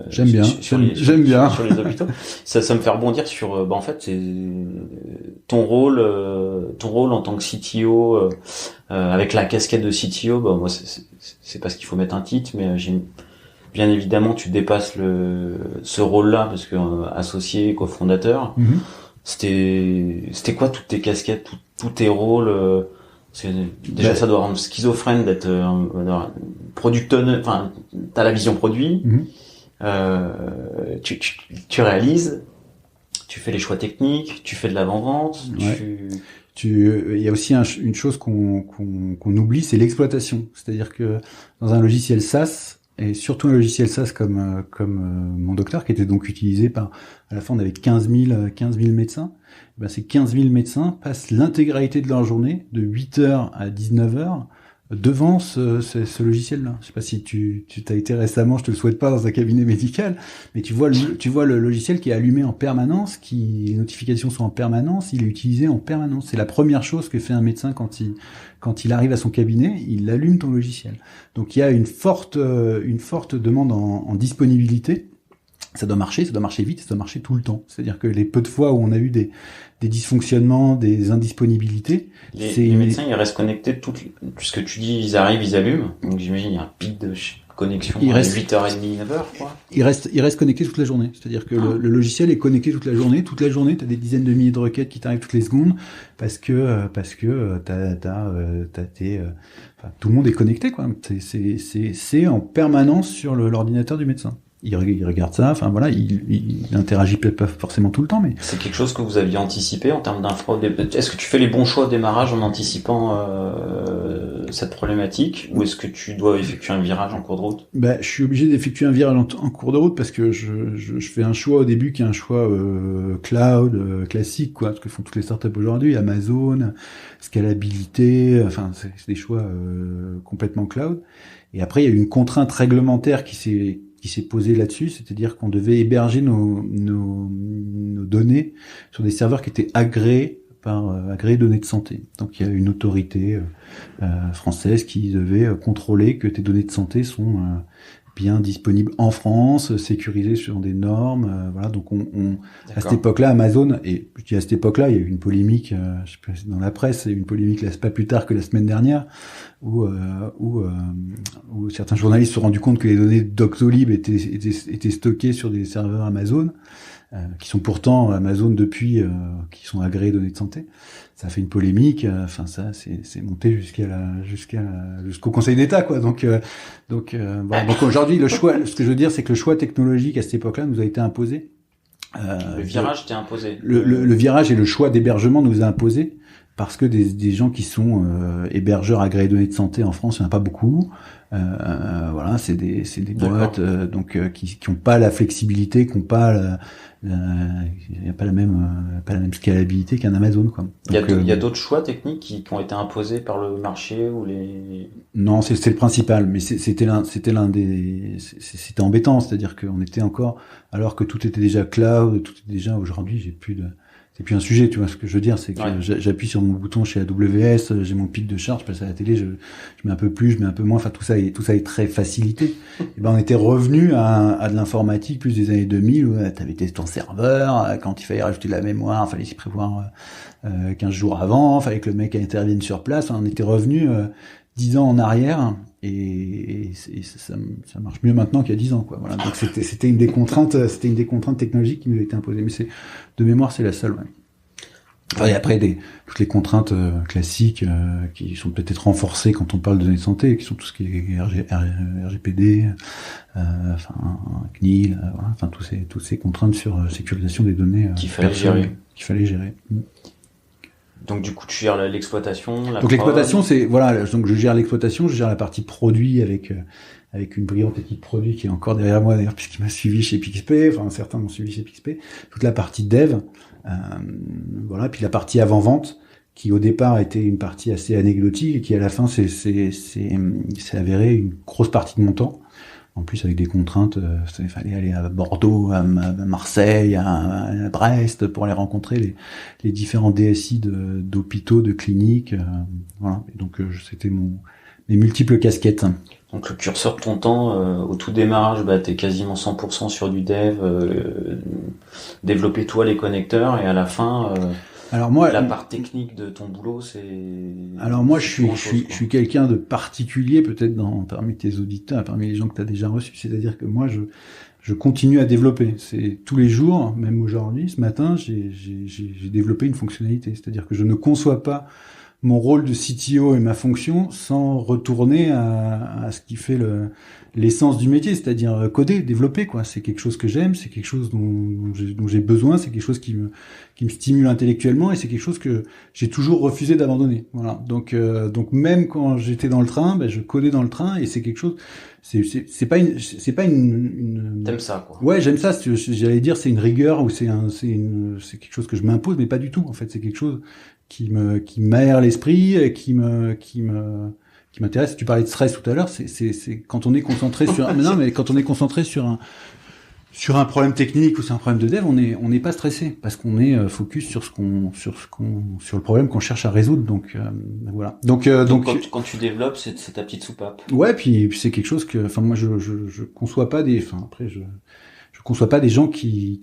j'aime bien sur les hôpitaux. ça me fait rebondir sur en fait c'est ton rôle en tant que CTO avec la casquette de CTO. Moi c'est pas ce qu'il faut mettre un titre, mais bien évidemment tu dépasses ce rôle-là parce que associé, cofondateur. C'était quoi toutes tes casquettes, tous tes rôles déjà ça doit rendre schizophrène d'être product owner, enfin t'as la vision produit, tu réalises, tu fais les choix techniques, tu fais de l'avant-vente, il y a aussi une chose qu'on oublie, c'est l'exploitation. C'est-à-dire que dans un logiciel SaaS, et surtout un logiciel SaaS comme Mon Docteur, qui était donc utilisé à la fin on avait 15 000 médecins, ces 15 000 médecins passent l'intégralité de leur journée, de 8h à 19h, devant ce logiciel-là. Je sais pas si tu t'as été récemment, je te le souhaite pas, dans un cabinet médical, mais tu vois le logiciel qui est allumé en permanence, les notifications sont en permanence, il est utilisé en permanence. C'est la première chose que fait un médecin quand il arrive à son cabinet, il allume ton logiciel. Donc il y a une forte demande en disponibilité. Ça doit marcher vite, ça doit marcher tout le temps. C'est-à-dire que les peu de fois où on a eu des dysfonctionnements, des indisponibilités, les médecins, ils restent connectés puisque tu dis, ils arrivent, ils allument. Donc j'imagine, il y a un pic de connexion à 8h30, 9h, quoi. Ils restent connectés toute la journée. C'est-à-dire que le logiciel est connecté toute la journée. Toute la journée, t'as des dizaines de milliers de requêtes qui t'arrivent toutes les secondes parce que tout le monde est connecté, quoi. C'est en permanence sur l'ordinateur du médecin. Il regarde ça, enfin voilà, il interagit peut-être pas forcément tout le temps, mais... C'est quelque chose que vous aviez anticipé en termes d'infra. Est-ce que tu fais les bons choix au démarrage en anticipant cette problématique, ou est-ce que tu dois effectuer un virage en cours de route? Je suis obligé d'effectuer un virage en cours de route parce que je fais un choix au début qui est un choix cloud classique, quoi, ce que font toutes les startups aujourd'hui, Amazon, scalabilité, enfin c'est des choix complètement cloud. Et après il y a eu une contrainte réglementaire qui s'est posée là-dessus, c'est-à-dire qu'on devait héberger nos données sur des serveurs qui étaient agréés données de santé. Donc il y a une autorité française qui devait contrôler que tes données de santé sont bien disponibles en France, sécurisées sur des normes. Voilà, donc à cette époque-là, Amazon, et je dis à cette époque-là, il y a eu une polémique, je sais pas, dans la presse, il y a eu une polémique là, pas plus tard que la semaine dernière, où certains journalistes se sont rendus compte que les données Doctolib étaient stockées sur des serveurs Amazon, qui sont pourtant Amazon depuis, qui sont agréés données de santé. Ça a fait une polémique, enfin ça c'est monté jusqu'au Conseil d'État, quoi. Donc voilà. Donc aujourd'hui ce que je veux dire, c'est que le choix technologique à cette époque-là nous a été imposé. Le virage t'est imposé. Le virage et le choix d'hébergement nous a imposé parce que des gens qui sont hébergeurs agréés données de santé en France, il n'y en a pas beaucoup. Voilà, c'est des boîtes qui ont pas la flexibilité, qui ont pas il n'y a pas la même scalabilité qu'un Amazon, quoi. Il y a d'autres choix techniques qui ont été imposés par le marché ou les... Non, c'était le principal, mais c'était embêtant, c'est-à-dire qu'on était encore, alors que tout était déjà cloud, tout était déjà, aujourd'hui, c'est plus un sujet, tu vois. Ce que je veux dire, c'est que j'appuie sur mon bouton chez AWS, j'ai mon pic de charge, je passe à la télé, je mets un peu plus, je mets un peu moins, enfin tout ça est très facilité. Et on était revenu à de l'informatique plus des années 2000 où t'avais ton serveur, quand il fallait rajouter de la mémoire, fallait s'y prévoir 15 jours avant, fallait que le mec intervienne sur place. Enfin, on était revenu 10 ans en arrière et ça marche mieux maintenant qu'il y a 10 ans, quoi. Voilà. Donc c'était une des contraintes technologiques qui nous a été imposée, mais de mémoire c'est la seule, ouais. Enfin, et après toutes les contraintes classiques qui sont peut-être renforcées quand on parle de données de santé, qui sont tout ce qui est RGPD, CNIL, voilà, enfin toutes ces contraintes sur sécurisation des données qu'il fallait gérer. Donc du coup tu gères l'exploitation. Donc l'exploitation, c'est voilà, donc je gère l'exploitation, je gère la partie produit avec une brillante équipe produit qui est encore derrière moi d'ailleurs puisqu'il m'a suivi chez PixP, enfin certains m'ont suivi chez PixP. Toute la partie dev, voilà, puis la partie avant-vente qui au départ était une partie assez anecdotique et qui à la fin s'est avéré une grosse partie de mon temps. En plus, avec des contraintes, il fallait aller à Bordeaux, à Marseille, à Brest pour aller rencontrer les différents DSI d'hôpitaux, de cliniques. Voilà. Et donc, c'était mes multiples casquettes. Donc, le curseur de ton temps, au tout démarrage, t'es quasiment 100% sur du dev, développer toi les connecteurs, et à la fin... Alors moi, la part technique de ton boulot, c'est... Alors moi, je suis quelqu'un de particulier, peut-être parmi tes auditeurs, parmi les gens que tu as déjà reçus. C'est-à-dire que moi, je continue à développer. C'est tous les jours, même aujourd'hui, ce matin, j'ai développé une fonctionnalité. C'est-à-dire que je ne conçois pas mon rôle de CTO et ma fonction sans retourner à ce qui fait l'essence du métier, c'est-à-dire coder, développer, quoi. C'est quelque chose que j'aime, c'est quelque chose dont j'ai besoin, c'est quelque chose qui me stimule intellectuellement et c'est quelque chose que j'ai toujours refusé d'abandonner. Voilà. Donc même quand j'étais dans le train, je codais dans le train et c'est quelque chose, c'est pas une T'aimes ça, quoi. Ouais, j'aime ça. J'allais dire c'est une rigueur ou c'est quelque chose que je m'impose, mais pas du tout. En fait, c'est quelque chose qui m'aère l'esprit, qui me m'intéresse. Tu parlais de stress tout à l'heure, c'est quand on est concentré sur non mais quand on est concentré sur un problème technique ou sur un problème de dev, on n'est pas stressé parce qu'on est focus sur le problème qu'on cherche à résoudre. Donc voilà. Donc quand tu développes, c'est ta petite soupape. Ouais, puis c'est quelque chose que, enfin moi je conçois pas je conçois pas des gens qui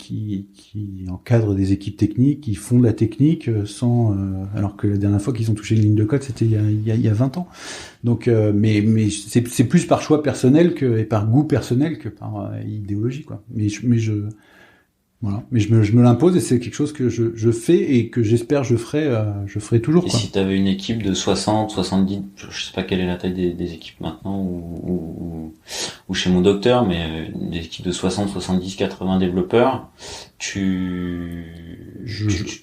encadrent des équipes techniques, qui font de la technique sans alors que la dernière fois qu'ils ont touché une ligne de code, c'était il y a 20 ans. Donc mais c'est plus par choix personnel et par goût personnel que par idéologie quoi. Mais je me l'impose et c'est quelque chose que je fais et que j'espère je ferai toujours et quoi. Si tu avais une équipe de 60, 70, je sais pas quelle est la taille des équipes maintenant ou chez mon docteur, mais des équipes de 60, 70, 80 développeurs, tu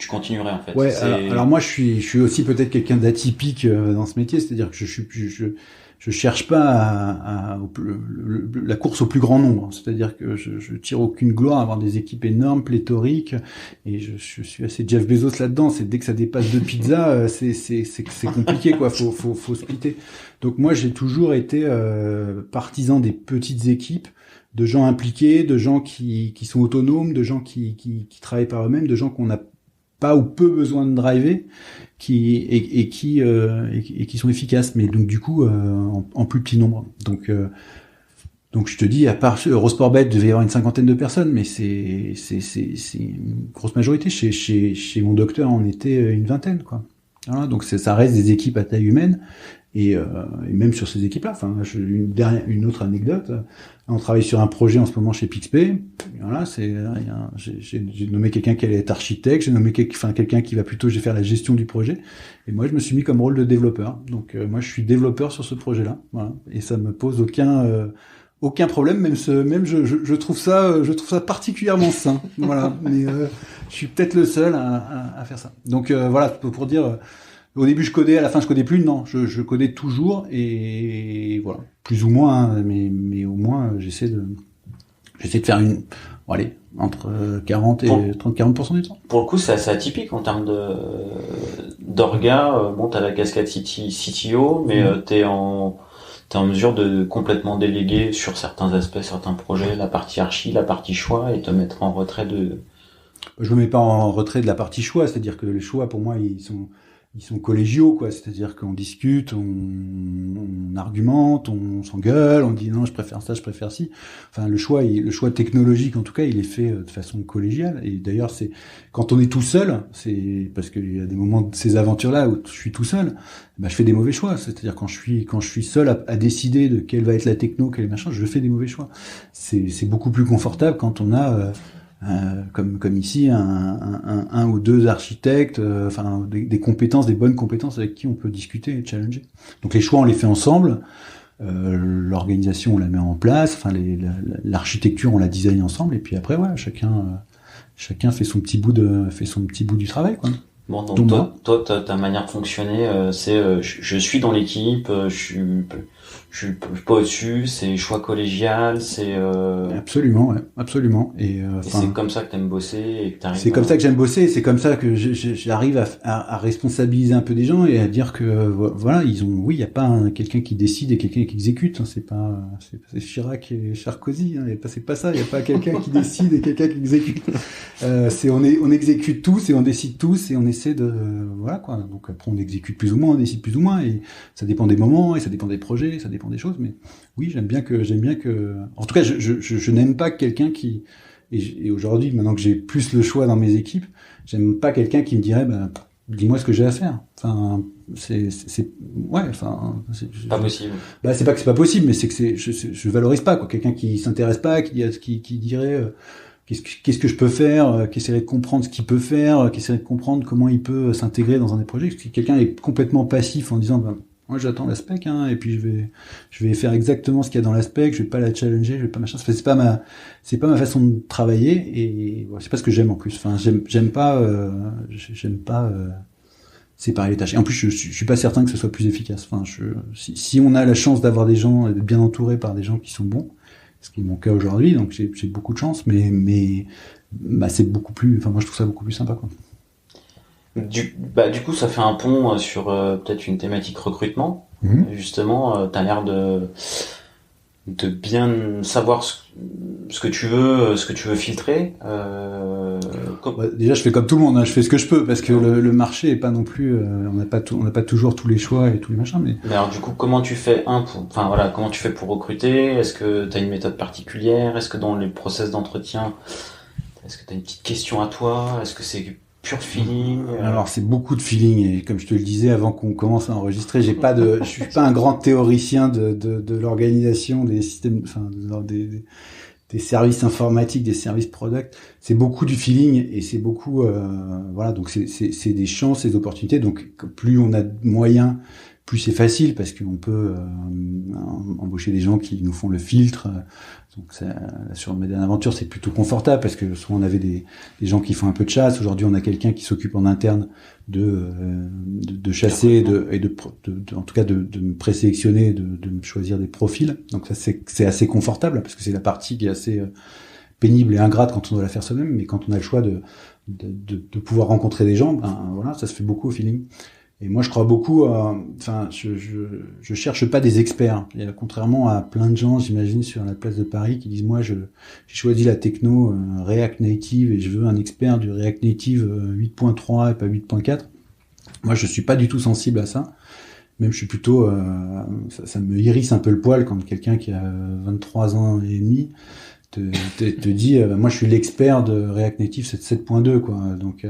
continuerais en fait. Ouais, alors moi je suis aussi peut-être quelqu'un d'atypique dans ce métier, c'est-à-dire que je cherche pas la course au plus grand nombre. C'est-à-dire que je tire aucune gloire à avoir des équipes énormes, pléthoriques, et je suis assez Jeff Bezos là-dedans. C'est dès que ça dépasse 2 pizzas, c'est compliqué quoi. Faut splitter. Donc moi j'ai toujours été partisan des petites équipes, de gens impliqués, de gens qui sont autonomes, de gens qui travaillent par eux-mêmes, de gens qu'on n'a pas ou peu besoin de driver, qui sont efficaces, mais donc du coup en plus petit nombre. Donc je te dis, à part Eurosport-Bet, il devait y avoir une 50aine de personnes, mais c'est une grosse majorité. Chez mon docteur, on était une vingtaine, quoi. Voilà, donc ça reste des équipes à taille humaine. Et même sur ces équipes-là, enfin, une autre anecdote. On travaille sur un projet en ce moment chez Pixpay. Voilà, j'ai nommé quelqu'un qui allait être architecte, j'ai nommé quelqu'un qui va plutôt faire la gestion du projet. Et moi, je me suis mis comme rôle de développeur. Donc moi, je suis développeur sur ce projet-là. Voilà, et ça me pose aucun problème. Même je trouve ça particulièrement sain. Voilà, mais je suis peut-être le seul à faire ça. Donc voilà, pour dire. Au début, je codais, à la fin, je codais plus. Non, je codais toujours et voilà, plus ou moins, hein, mais au moins, j'essaie de faire entre 40 et 30-40% du temps. Pour le coup, c'est assez atypique en termes d'orga. Bon, t'as la casquette CTO, mais t'es en mesure de complètement déléguer sur certains aspects, certains projets, la partie archi, la partie choix, et te mettre en retrait de... Je me mets pas en retrait de la partie choix, c'est-à-dire que les choix, pour moi, ils sont collégiaux, quoi. C'est-à-dire qu'on discute, on argumente, on s'engueule, on dit non, je préfère ça, je préfère ci. Enfin, le choix technologique, en tout cas, il est fait de façon collégiale. Et d'ailleurs, c'est quand on est tout seul, c'est parce qu'il y a des moments de ces aventures-là où je suis tout seul, je fais des mauvais choix. C'est-à-dire quand je suis seul à décider de quelle va être la techno, quel est machin, je fais des mauvais choix. C'est beaucoup plus confortable quand on a comme ici un ou deux architectes, des compétences, des bonnes compétences avec qui on peut discuter et challenger. Donc les choix on les fait ensemble, l'organisation on la met en place, l'architecture on la design ensemble et puis après ouais chacun fait son petit bout du travail quoi. Bon, donc toi ta manière de fonctionner c'est je suis dans l'équipe, je suis pas au-dessus, c'est choix collégial, c'est absolument, ouais, absolument. Et c'est comme ça que t'aimes bosser et que t'arrives. C'est comme ça que j'aime bosser, et c'est comme ça que j'arrive à responsabiliser un peu des gens et à dire que voilà, il y a pas quelqu'un qui décide et quelqu'un qui exécute. Hein, c'est Chirac et Sarkozy. Hein, c'est pas ça. Il y a pas quelqu'un qui décide et quelqu'un qui exécute. On exécute tous et on décide tous et on essaie de voilà quoi. Donc après on exécute plus ou moins, on décide plus ou moins et ça dépend des moments et ça dépend des projets, ça dépend des choses. Mais oui, j'aime bien que en tout cas je n'aime pas quelqu'un qui et aujourd'hui, maintenant que j'ai plus le choix dans mes équipes, j'aime pas quelqu'un qui me dirait, dis-moi ce que j'ai à faire. Enfin, pas possible. C'est pas que c'est pas possible, mais c'est que je valorise pas, quoi. Quelqu'un qui s'intéresse pas, qui dirait, qu'est-ce que je peux faire, qui essaierait de comprendre ce qu'il peut faire, qui essaierait de comprendre comment il peut s'intégrer dans un des projets. Si quelqu'un est complètement passif en disant, moi j'attends la spec et puis je vais faire exactement ce qu'il y a dans la spec, je vais pas la challenger, je vais pas machin, c'est pas ma façon de travailler et c'est pas ce que j'aime en plus. Enfin j'aime pas séparer les tâches. Et en plus je suis pas certain que ce soit plus efficace. Enfin si on a la chance d'avoir des gens, d'être bien entouré par des gens qui sont bons, ce qui est mon cas aujourd'hui, donc j'ai beaucoup de chance, mais c'est beaucoup plus, moi je trouve ça beaucoup plus sympa quoi. Du coup, ça fait un pont sur peut-être une thématique recrutement. Justement, t'as l'air de bien savoir ce que tu veux filtrer. Déjà, je fais comme tout le monde, hein, je fais ce que je peux parce que le marché est pas non plus, on n'a pas toujours tous les choix et tous les machins. Mais alors du coup, comment tu fais comment tu fais pour recruter? Est-ce que t'as une méthode particulière? Est-ce que dans les process d'entretien, est-ce que t'as une petite question à toi? Est-ce que c'est pur feeling? Alors c'est beaucoup de feeling et comme je te le disais avant qu'on commence à enregistrer, je suis pas un grand théoricien de l'organisation des systèmes, des services informatiques, des services product. C'est beaucoup du feeling et c'est beaucoup voilà, donc c'est des chances, des opportunités. Donc plus on a de moyens, plus c'est facile parce qu'on peut embaucher des gens qui nous font le filtre. Donc sur Médiane Aventure, c'est plutôt confortable parce que souvent on avait des gens qui font un peu de chasse. Aujourd'hui, on a quelqu'un qui s'occupe en interne de chasser en tout cas de me présélectionner, de me choisir des profils. Donc ça c'est assez confortable parce que c'est la partie qui est assez pénible et ingrate quand on doit la faire soi-même, mais quand on a le choix de pouvoir rencontrer des gens, ben voilà, ça se fait beaucoup au feeling. Et moi, je crois beaucoup. Je cherche pas des experts. Et contrairement à plein de gens, j'imagine, sur la place de Paris, qui disent moi, j'ai choisi la techno React Native et je veux un expert du React Native 8.3 et pas 8.4. Moi, je suis pas du tout sensible à ça. Même, je suis plutôt, ça me hérisse un peu le poil quand quelqu'un qui a 23 ans et demi te dit, moi, je suis l'expert de React Native 7.2, quoi. Donc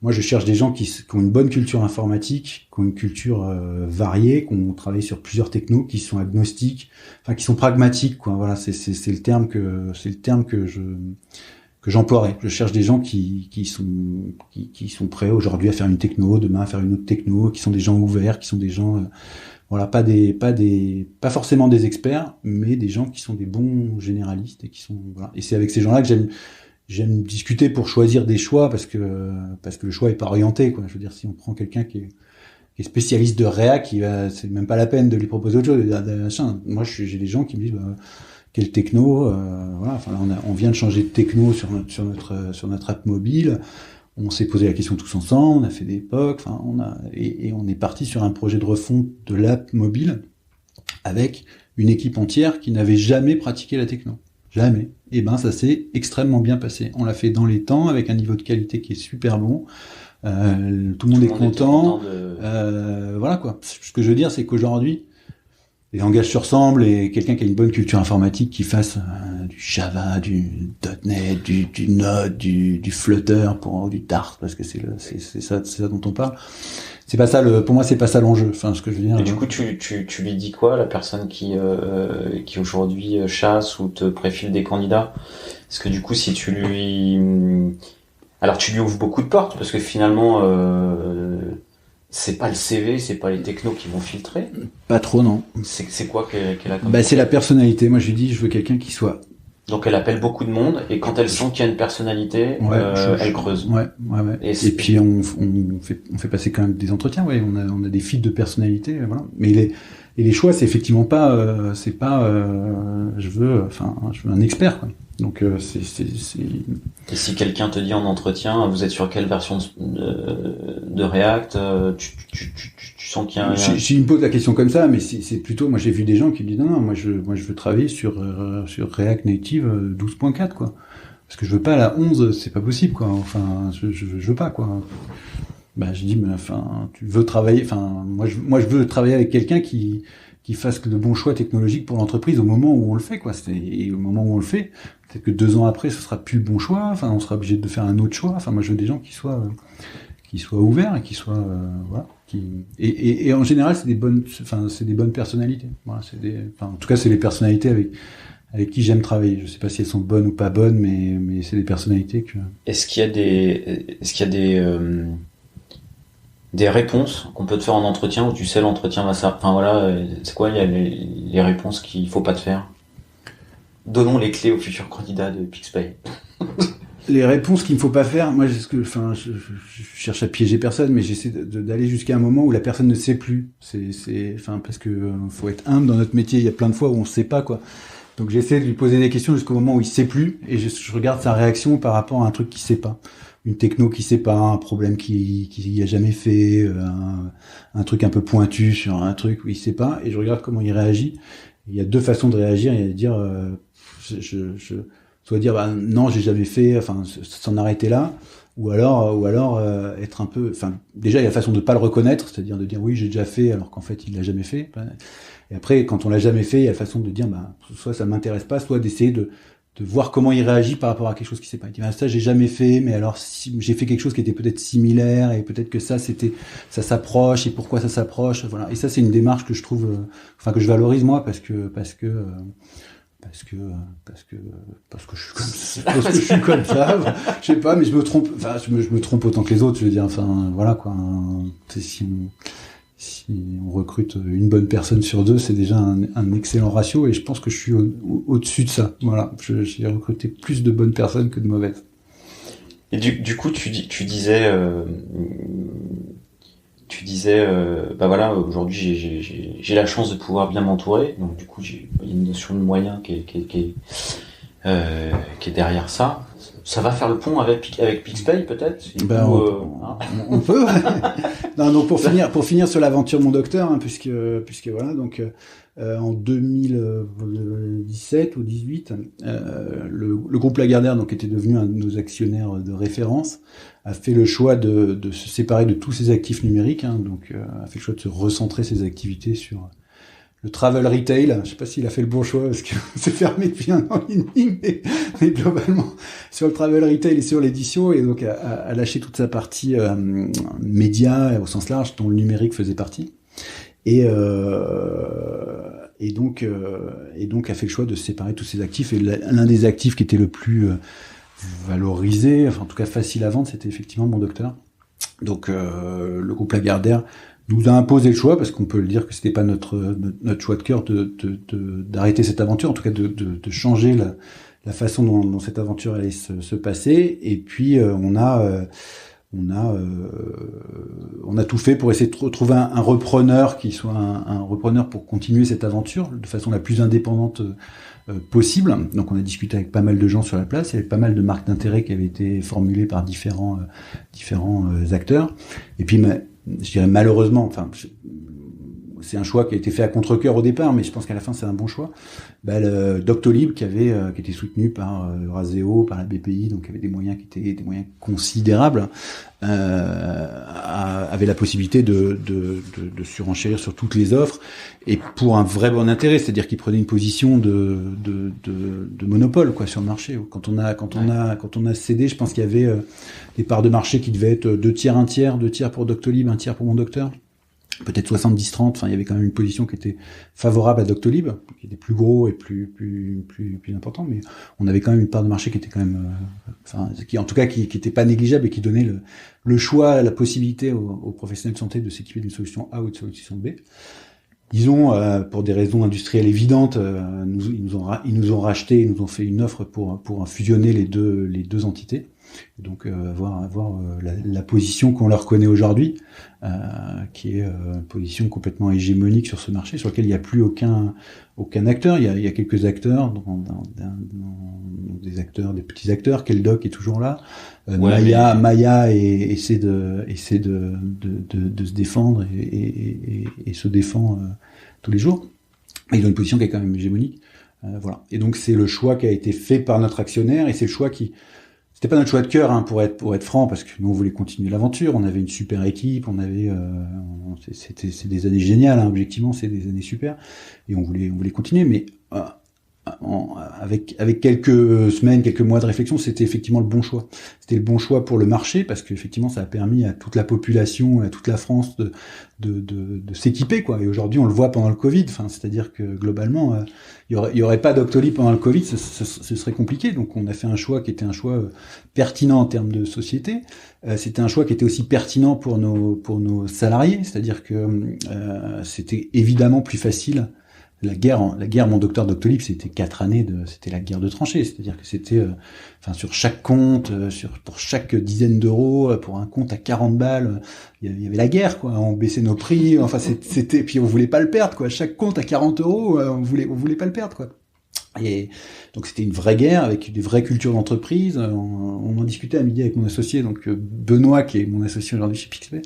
moi, je cherche des gens qui ont une bonne culture informatique, qui ont une culture variée, qui ont travaillé sur plusieurs technos, qui sont agnostiques, enfin qui sont pragmatiques, quoi. Voilà, c'est le terme que j'emploierais. Je cherche des gens qui sont prêts aujourd'hui à faire une techno, demain à faire une autre techno, qui sont des gens ouverts, qui sont des gens voilà, pas forcément des experts, mais des gens qui sont des bons généralistes et qui sont voilà. Et c'est avec ces gens-là que j'aime discuter pour choisir des choix parce que le choix est pas orienté, quoi. Je veux dire, si on prend quelqu'un qui est spécialiste de React, c'est même pas la peine de lui proposer autre chose. Moi, j'ai des gens qui me disent quel techno, voilà. Enfin, là, on vient de changer de techno sur notre app mobile. On s'est posé la question tous ensemble, on a fait des POC, enfin, on est parti sur un projet de refonte de l'app mobile avec une équipe entière qui n'avait jamais pratiqué la techno. Jamais. Et ben ça s'est extrêmement bien passé. On l'a fait dans les temps avec un niveau de qualité qui est super bon. Tout le monde est content. Voilà quoi. Ce que je veux dire, c'est qu'aujourd'hui, les langages se ressemblent et quelqu'un qui a une bonne culture informatique qui fasse du Java, du .NET, du Node, du Flutter du Dart, parce que c'est ça dont on parle. C'est pas ça pour moi, c'est pas ça l'enjeu. Enfin, ce que je veux dire. Et du coup, tu lui dis quoi, la personne qui aujourd'hui chasse ou te préfile des candidats? Est-ce que du coup, si tu lui ouvres beaucoup de portes, parce que finalement, c'est pas le CV, c'est pas les technos qui vont filtrer. Pas trop, non. C'est quoi qu'elle a comme c'est la personnalité. Moi, je lui dis, je veux quelqu'un qui soit. Donc elle appelle beaucoup de monde et quand elle sent qu'il y a une personnalité, elle creuse. Ouais. Et puis on fait passer quand même des entretiens. Ouais, on a des fils de personnalité, voilà. Mais les choix, c'est effectivement pas, je veux un expert, quoi. Donc c'est. Et si quelqu'un te dit en entretien, vous êtes sur quelle version de React, tu sens qu'il y a un... Si il me pose la question comme ça, mais c'est plutôt, moi j'ai vu des gens qui me disent non, moi je veux travailler sur React Native 12.4, quoi. Parce que je veux pas la 11, c'est pas possible, quoi. Enfin, je veux pas, quoi. Je dis, mais enfin, tu veux travailler, enfin, moi je veux travailler avec quelqu'un qui fasse le bon choix technologique pour l'entreprise au moment où on le fait, quoi. Et au moment où on le fait, peut-être que 2 ans après, ce sera plus le bon choix. Enfin, on sera obligé de faire un autre choix. Enfin, moi, je veux des gens qui soient ouverts et qui soient, voilà. Et en général, c'est des bonnes personnalités. Voilà, en tout cas, c'est les personnalités avec qui j'aime travailler. Je sais pas si elles sont bonnes ou pas bonnes, mais c'est des personnalités que. Est-ce qu'il y a des réponses qu'on peut te faire en entretien où tu sais l'entretien va ça. Enfin voilà, c'est quoi il y a les réponses qu'il faut pas te faire. Donnons les clés aux futurs candidats de PixPay. Les réponses qu'il ne faut pas faire, moi je cherche à piéger personne, mais j'essaie d'aller jusqu'à un moment où la personne ne sait plus. Parce que faut être humble dans notre métier. Il y a plein de fois où on ne sait pas, quoi. Donc j'essaie de lui poser des questions jusqu'au moment où il sait plus et je regarde sa réaction par rapport à un truc qu'il sait pas. une techno qui sait pas, un problème qui a jamais fait, un truc un peu pointu sur un truc où il sait pas, et je regarde comment il réagit. Il y a deux façons de réagir. Il y a de dire, soit dire bah, non, j'ai jamais fait, enfin s'en arrêter là, ou alors être un peu, enfin déjà il y a la façon de pas le reconnaître, c'est-à-dire de dire oui j'ai déjà fait alors qu'en fait il l'a jamais fait. Et après quand on l'a jamais fait, il y a la façon de dire bah soit ça m'intéresse pas, soit d'essayer de voir comment il réagit par rapport à quelque chose qui s'est pas dit. Ah, ça j'ai jamais fait, mais alors si, j'ai fait quelque chose qui était peut-être similaire et peut-être que ça s'approche et pourquoi ça s'approche, voilà. Et ça c'est une démarche que je trouve, que je valorise moi parce que je suis comme ça, je sais pas, mais je me trompe, enfin je me trompe autant que les autres, je veux dire, enfin voilà quoi. Si on recrute une bonne personne sur deux, c'est déjà un excellent ratio, et je pense que je suis au-dessus de ça. Voilà, j'ai recruté plus de bonnes personnes que de mauvaises. Et du coup, tu disais, bah voilà, aujourd'hui j'ai la chance de pouvoir bien m'entourer, donc du coup il y a une notion de moyen qui est derrière ça. Ça va faire le pont avec PixPay peut-être. On peut. Non, donc pour finir sur l'aventure Mon Docteur, hein, puisque voilà, donc en 2017 ou 18, le groupe Lagardère, donc était devenu un de nos actionnaires de référence, a fait le choix de se séparer de tous ses actifs numériques, hein, donc a fait le choix de se recentrer ses activités sur le travel retail. Je sais pas s'il a fait le bon choix parce que c'est fermé depuis un an et demi, mais globalement sur le travel retail et sur l'édition, et donc a lâché toute sa partie média au sens large dont le numérique faisait partie, et donc a fait le choix de se séparer de tous ses actifs, et l'un des actifs qui était le plus valorisé, enfin en tout cas facile à vendre, c'était effectivement Mon Docteur. Donc le groupe Lagardère nous a imposé le choix, parce qu'on peut le dire que c'était pas notre choix de cœur d'arrêter cette aventure, en tout cas de changer la façon dont cette aventure allait se passer. Et puis on a tout fait pour essayer de trouver un repreneur qui soit un repreneur pour continuer cette aventure de façon la plus indépendante possible. Donc on a discuté avec pas mal de gens sur la place, il y avait pas mal de marques d'intérêt qui avaient été formulées par différents acteurs. Et puis je dirais malheureusement, enfin c'est un choix qui a été fait à contre-cœur au départ, mais je pense qu'à la fin c'est un bon choix. Le Doctolib qui était soutenu par Razéo, par la BPI, donc avait des moyens qui étaient des moyens considérables, avait la possibilité de surenchérir sur toutes les offres, et pour un vrai bon intérêt, c'est-à-dire qu'il prenait une position de monopole quoi sur le marché. Quand on a cédé, je pense qu'il y avait des parts de marché qui devaient être 2 tiers, 1 tiers, 2 tiers pour Doctolib, 1 tiers pour Mon Docteur. Peut-être 70-30, enfin il y avait quand même une position qui était favorable à Doctolib, qui était plus gros et plus important, mais on avait quand même une part de marché qui était quand même, qui en tout cas qui était pas négligeable, et qui donnait le choix, la possibilité aux professionnels de santé de s'équiper d'une solution A ou d'une solution B. Ils ont, pour des raisons industrielles évidentes, ils nous ont racheté, ils nous ont fait une offre pour fusionner les deux entités. Donc avoir la position qu'on leur connaît aujourd'hui, qui est une position complètement hégémonique sur ce marché, sur lequel il n'y a plus aucun acteur. Il y a quelques acteurs, des petits acteurs. Keldoc est toujours là. Maya essaie de se défendre et se défend tous les jours. Mais ils ont une position qui est quand même hégémonique. Voilà. Et donc c'est le choix qui a été fait par notre actionnaire, et c'est le choix c'était pas notre choix de cœur, hein, pour être franc, parce que nous on voulait continuer l'aventure. On avait une super équipe, c'est des années géniales, hein, objectivement, c'est des années super, et on voulait continuer, mais avec quelques semaines, quelques mois de réflexion, c'était effectivement le bon choix. C'était le bon choix pour le marché, parce qu'effectivement ça a permis à toute la population, à toute la France de s'équiper, quoi. Et aujourd'hui on le voit pendant le Covid, c'est-à-dire que globalement il y aurait pas Doctolib pendant le Covid, ce serait compliqué. Donc on a fait un choix qui était un choix pertinent en termes de société. C'était un choix qui était aussi pertinent pour nos salariés, c'est-à-dire que c'était évidemment plus facile. La guerre Mon Docteur Doctolib, c'était 4 années c'était la guerre de tranchées, c'est-à-dire que c'était sur chaque compte, pour chaque dizaine d'euros, pour un compte à 40 balles, il y avait la guerre, quoi. On baissait nos prix, puis on voulait pas le perdre, quoi. Chaque compte à 40 euros, on voulait pas le perdre, quoi. Et donc c'était une vraie guerre avec des vraies cultures d'entreprise. On en discutait à midi avec mon associé, donc Benoît, qui est mon associé aujourd'hui chez Pixpay,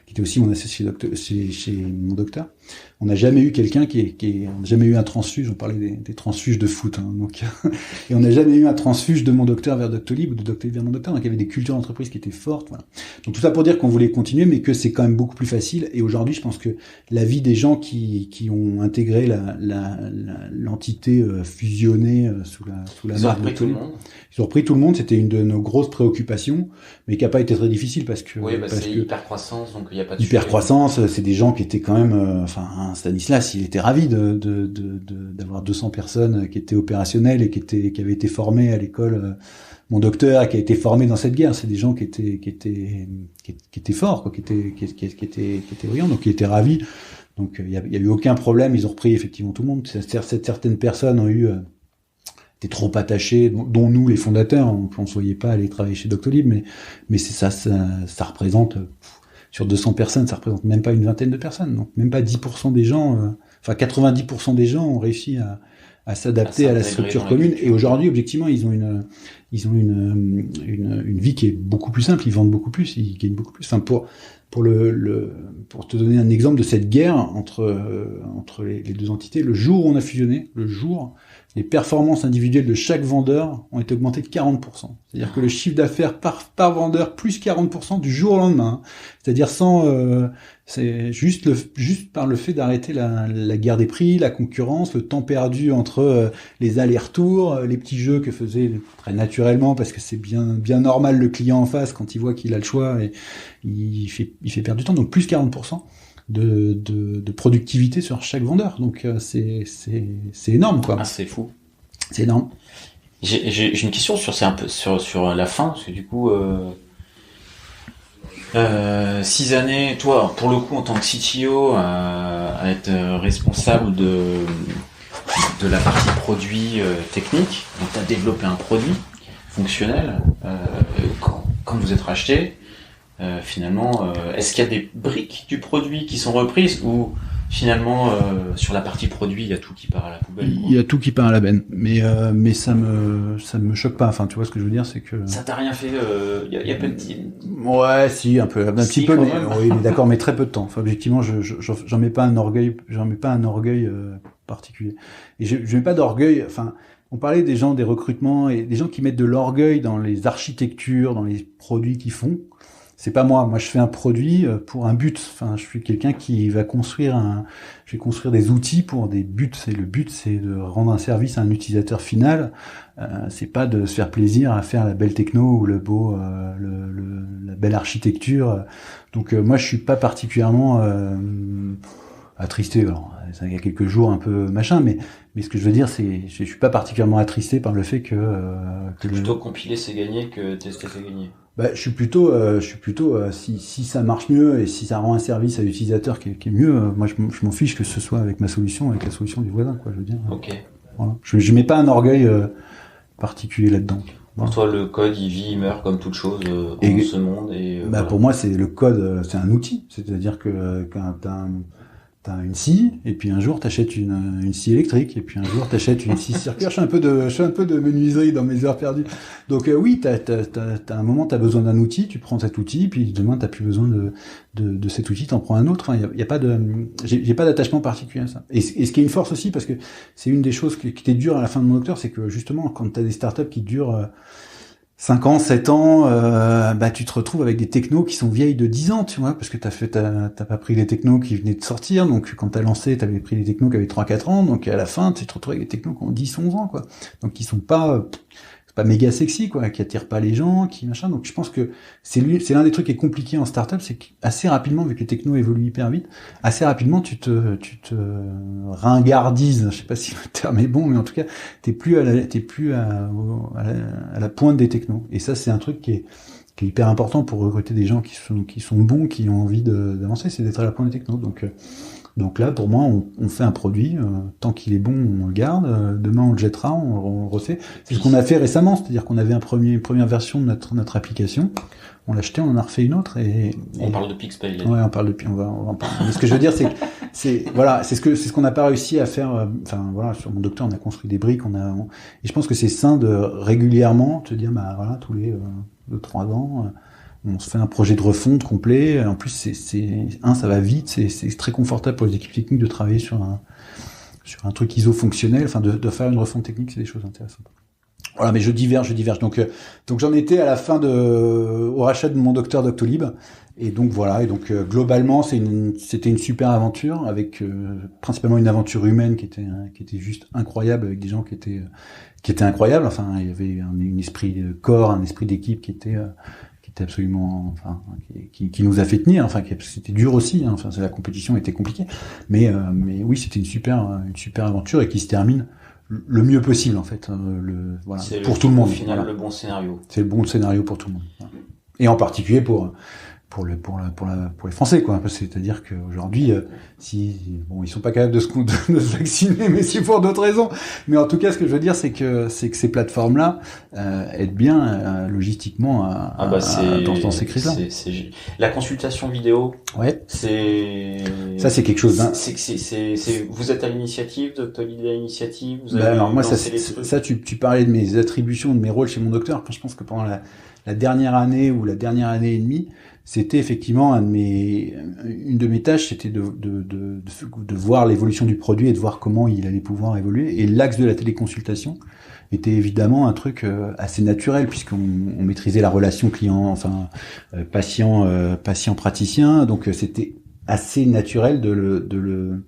qui était aussi mon associé chez mon docteur. On n'a jamais eu quelqu'un on n'a jamais eu un transfuge. On parlait des transfuges de foot, hein, donc et on n'a jamais eu un transfuge de mon docteur vers Doctolib ou de Doctolib vers mon docteur. Donc il y avait des cultures d'entreprise qui étaient fortes. Voilà. Donc tout ça pour dire qu'on voulait continuer, mais que c'est quand même beaucoup plus facile. Et aujourd'hui, je pense que la vie des gens qui ont intégré l'entité fusionnée sous la marque Doctolib, ils ont repris tout le monde. C'était une de nos grosses préoccupations, mais qui n'a pas été très difficile parce que c'est hyper croissance, donc il y a pas de hyper croissance. C'est des gens qui étaient quand même, Stanislas, il était ravi d'avoir 200 personnes qui étaient opérationnelles et qui avaient été formées à l'école. Mon docteur qui a été formé dans cette guerre, c'est des gens qui étaient forts, quoi, qui étaient brillants, donc qui étaient ravis. Donc il y a eu aucun problème. Ils ont repris effectivement tout le monde. Certaines personnes ont étaient trop attachées, dont nous les fondateurs. On ne se voyait pas aller travailler chez Doctolib, mais c'est ça représente. Sur 200 personnes, ça représente même pas une vingtaine de personnes, donc même pas 10% des gens, 90% des gens ont réussi à s'adapter à la structure commune. Et aujourd'hui, objectivement, ils ont une vie qui est beaucoup plus simple, ils vendent beaucoup plus, ils gagnent beaucoup plus. Enfin, pour te donner un exemple de cette guerre entre les deux entités, le jour où on a fusionné, les performances individuelles de chaque vendeur ont été augmentées de 40%. C'est-à-dire que le chiffre d'affaires par vendeur plus 40% du jour au lendemain. C'est-à-dire c'est juste par le fait d'arrêter la guerre des prix, la concurrence, le temps perdu entre les allers-retours, les petits jeux que faisait très naturellement, parce que c'est bien normal le client en face quand il voit qu'il a le choix et il fait perdre du temps. Donc plus 40%. De productivité sur chaque vendeur, donc c'est énorme, quoi. Ah, c'est fou, c'est énorme. J'ai une question sur la fin, parce que du coup 6 années, toi pour le coup en tant que CTO à être responsable de la partie produit technique, donc tu as développé un produit fonctionnel quand vous êtes racheté. Finalement, est-ce qu'il y a des briques du produit qui sont reprises ou finalement sur la partie produit il y a tout qui part à la poubelle, quoi. Il y a tout qui part à la benne, mais ça me choque pas. Enfin, tu vois ce que je veux dire, c'est que ça t'a rien fait. Il y a pas de petit. Ouais, si, un petit peu, mais oui, mais d'accord, mais très peu de temps. Enfin, objectivement, j'en mets pas un orgueil particulier. Et je mets pas d'orgueil. Enfin, on parlait des gens des recrutements et des gens qui mettent de l'orgueil dans les architectures, dans les produits qu'ils font. C'est pas moi. Moi, je fais un produit pour un but. Enfin, je suis quelqu'un qui va je vais construire des outils pour des buts. Le but, c'est de rendre un service à un utilisateur final. C'est pas de se faire plaisir à faire la belle techno ou la belle architecture. Donc, moi, je suis pas particulièrement attristé. Alors, il y a quelques jours un peu machin, mais ce que je veux dire, c'est, je suis pas particulièrement attristé par le fait que plutôt compiler c'est gagner que tester c'est gagner. Bah, je suis plutôt si ça marche mieux et si ça rend un service à l'utilisateur qui est mieux, moi je m'en fiche que ce soit avec ma solution, avec la solution du voisin, quoi, je veux dire. Ok. Voilà. Je mets pas un orgueil particulier là-dedans. Voilà. Pour toi, le code, il vit, il meurt comme toute chose en ce monde. Et voilà. Pour moi, c'est le code, c'est un outil. C'est-à-dire que quand t'as une scie, et puis un jour t'achètes une scie électrique, et puis un jour t'achètes une scie circulaire. Je fais un peu de menuiserie dans mes heures perdues. Donc oui, t'as un moment t'as besoin d'un outil, tu prends cet outil, puis demain t'as plus besoin de cet outil, t'en prends un autre. Enfin, y a pas j'ai pas d'attachement particulier à ça. Et ce qui est une force aussi, parce que c'est une des choses qui était dure à la fin de mon docteur, c'est que justement quand t'as des startups qui durent 5 ans, 7 ans, bah tu te retrouves avec des technos qui sont vieilles de 10 ans, tu vois, parce que t'as pas pris les technos qui venaient de sortir, donc quand t'as lancé, t'avais pris les technos qui avaient 3-4 ans, donc à la fin, tu te retrouves avec des technos qui ont 10-11 ans, quoi. Donc qui sont pas méga sexy, quoi, qui attirent pas les gens, qui machin. Donc je pense que c'est l'un des trucs qui est compliqué en startup, c'est qu'assez rapidement, vu que les technos évoluent hyper vite, assez rapidement tu te ringardises. Je sais pas si le terme est bon, mais en tout cas, t'es plus à la pointe des technos. Et ça, c'est un truc qui est hyper important pour recruter des gens qui sont bons, qui ont envie d'avancer, c'est d'être à la pointe des technos. Donc Donc là, pour moi, on fait un produit, tant qu'il est bon, on le garde, demain on le jettera, on le refait. C'est ce qu'on a fait récemment, c'est-à-dire qu'on avait une première version de notre application, on l'a acheté, on en a refait une autre on parle de Pixpay. Ouais, on va en parler. Mais ce que je veux dire, c'est ce qu'on n'a pas réussi à faire, enfin voilà, sur mon docteur, on a construit des briques, et je pense que c'est sain de régulièrement te dire, bah voilà, tous les 2-3 ans, on se fait un projet de refonte complet. En plus, ça va vite, c'est très confortable pour les équipes techniques de travailler sur un truc ISO fonctionnel, enfin de faire une refonte technique, c'est des choses intéressantes. Voilà, mais je diverge. Donc j'en étais à la fin au rachat de mon docteur Doctolib, et donc voilà. Et donc globalement, c'était une super aventure avec principalement une aventure humaine qui était juste incroyable, avec des gens qui étaient incroyables. Enfin, il y avait un esprit de corps, un esprit d'équipe qui était absolument, enfin, qui nous a fait tenir. Enfin, c'était dur aussi. Hein, enfin, la compétition était compliquée, mais oui, c'était une super aventure et qui se termine le mieux possible en fait, voilà, pour tout le monde. Au final, voilà. Le bon scénario. C'est le bon scénario pour tout le monde. Voilà. Et en particulier pour les Français, quoi. C'est-à-dire qu'aujourd'hui, ils sont pas capables de se vacciner, mais c'est pour d'autres raisons. Mais en tout cas, ce que je veux dire, c'est que ces plateformes-là aident bien logistiquement dans ces crises-là. La consultation vidéo. Ouais. Ça, c'est quelque chose. Vous êtes à l'initiative, Doctolib à l'initiative. Vous avez alors moi, tu parlais de mes attributions, de mes rôles chez mon docteur. Je pense que pendant la dernière année ou la dernière année et demie, c'était effectivement une de mes tâches, c'était de voir l'évolution du produit et de voir comment il allait pouvoir évoluer. Et l'axe de la téléconsultation était évidemment un truc assez naturel, puisqu'on maîtrisait la relation client, enfin patient praticien. Donc c'était assez naturel de le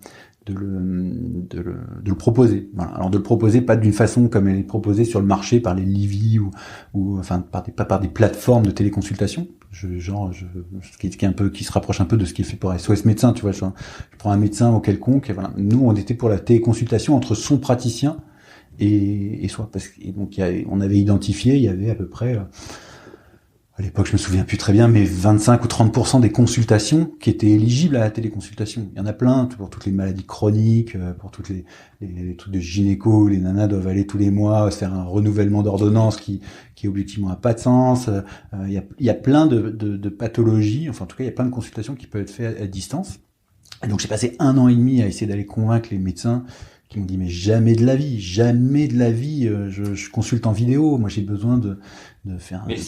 proposer. Voilà. Alors de le proposer pas d'une façon comme elle est proposée sur le marché par les Livy ou enfin pas par des plateformes de téléconsultation. Qui se rapproche un peu de ce qui est fait pour SOS médecin, tu vois. Je prends un médecin ou quelconque, et voilà. Nous, on était pour la téléconsultation entre son praticien et soi, donc on avait identifié, il y avait à peu près à l'époque, je me souviens plus très bien, mais 25 ou 30% des consultations qui étaient éligibles à la téléconsultation. Il y en a plein, pour toutes les maladies chroniques, pour toutes les trucs de gynéco, où les nanas doivent aller tous les mois faire un renouvellement d'ordonnance qui objectivement a pas de sens. Il y a plein de pathologies, enfin en tout cas, il y a plein de consultations qui peuvent être faites à distance. Et donc j'ai passé 1 an et demi à essayer d'aller convaincre les médecins qui m'ont dit mais jamais de la vie, je consulte en vidéo. Moi j'ai besoin de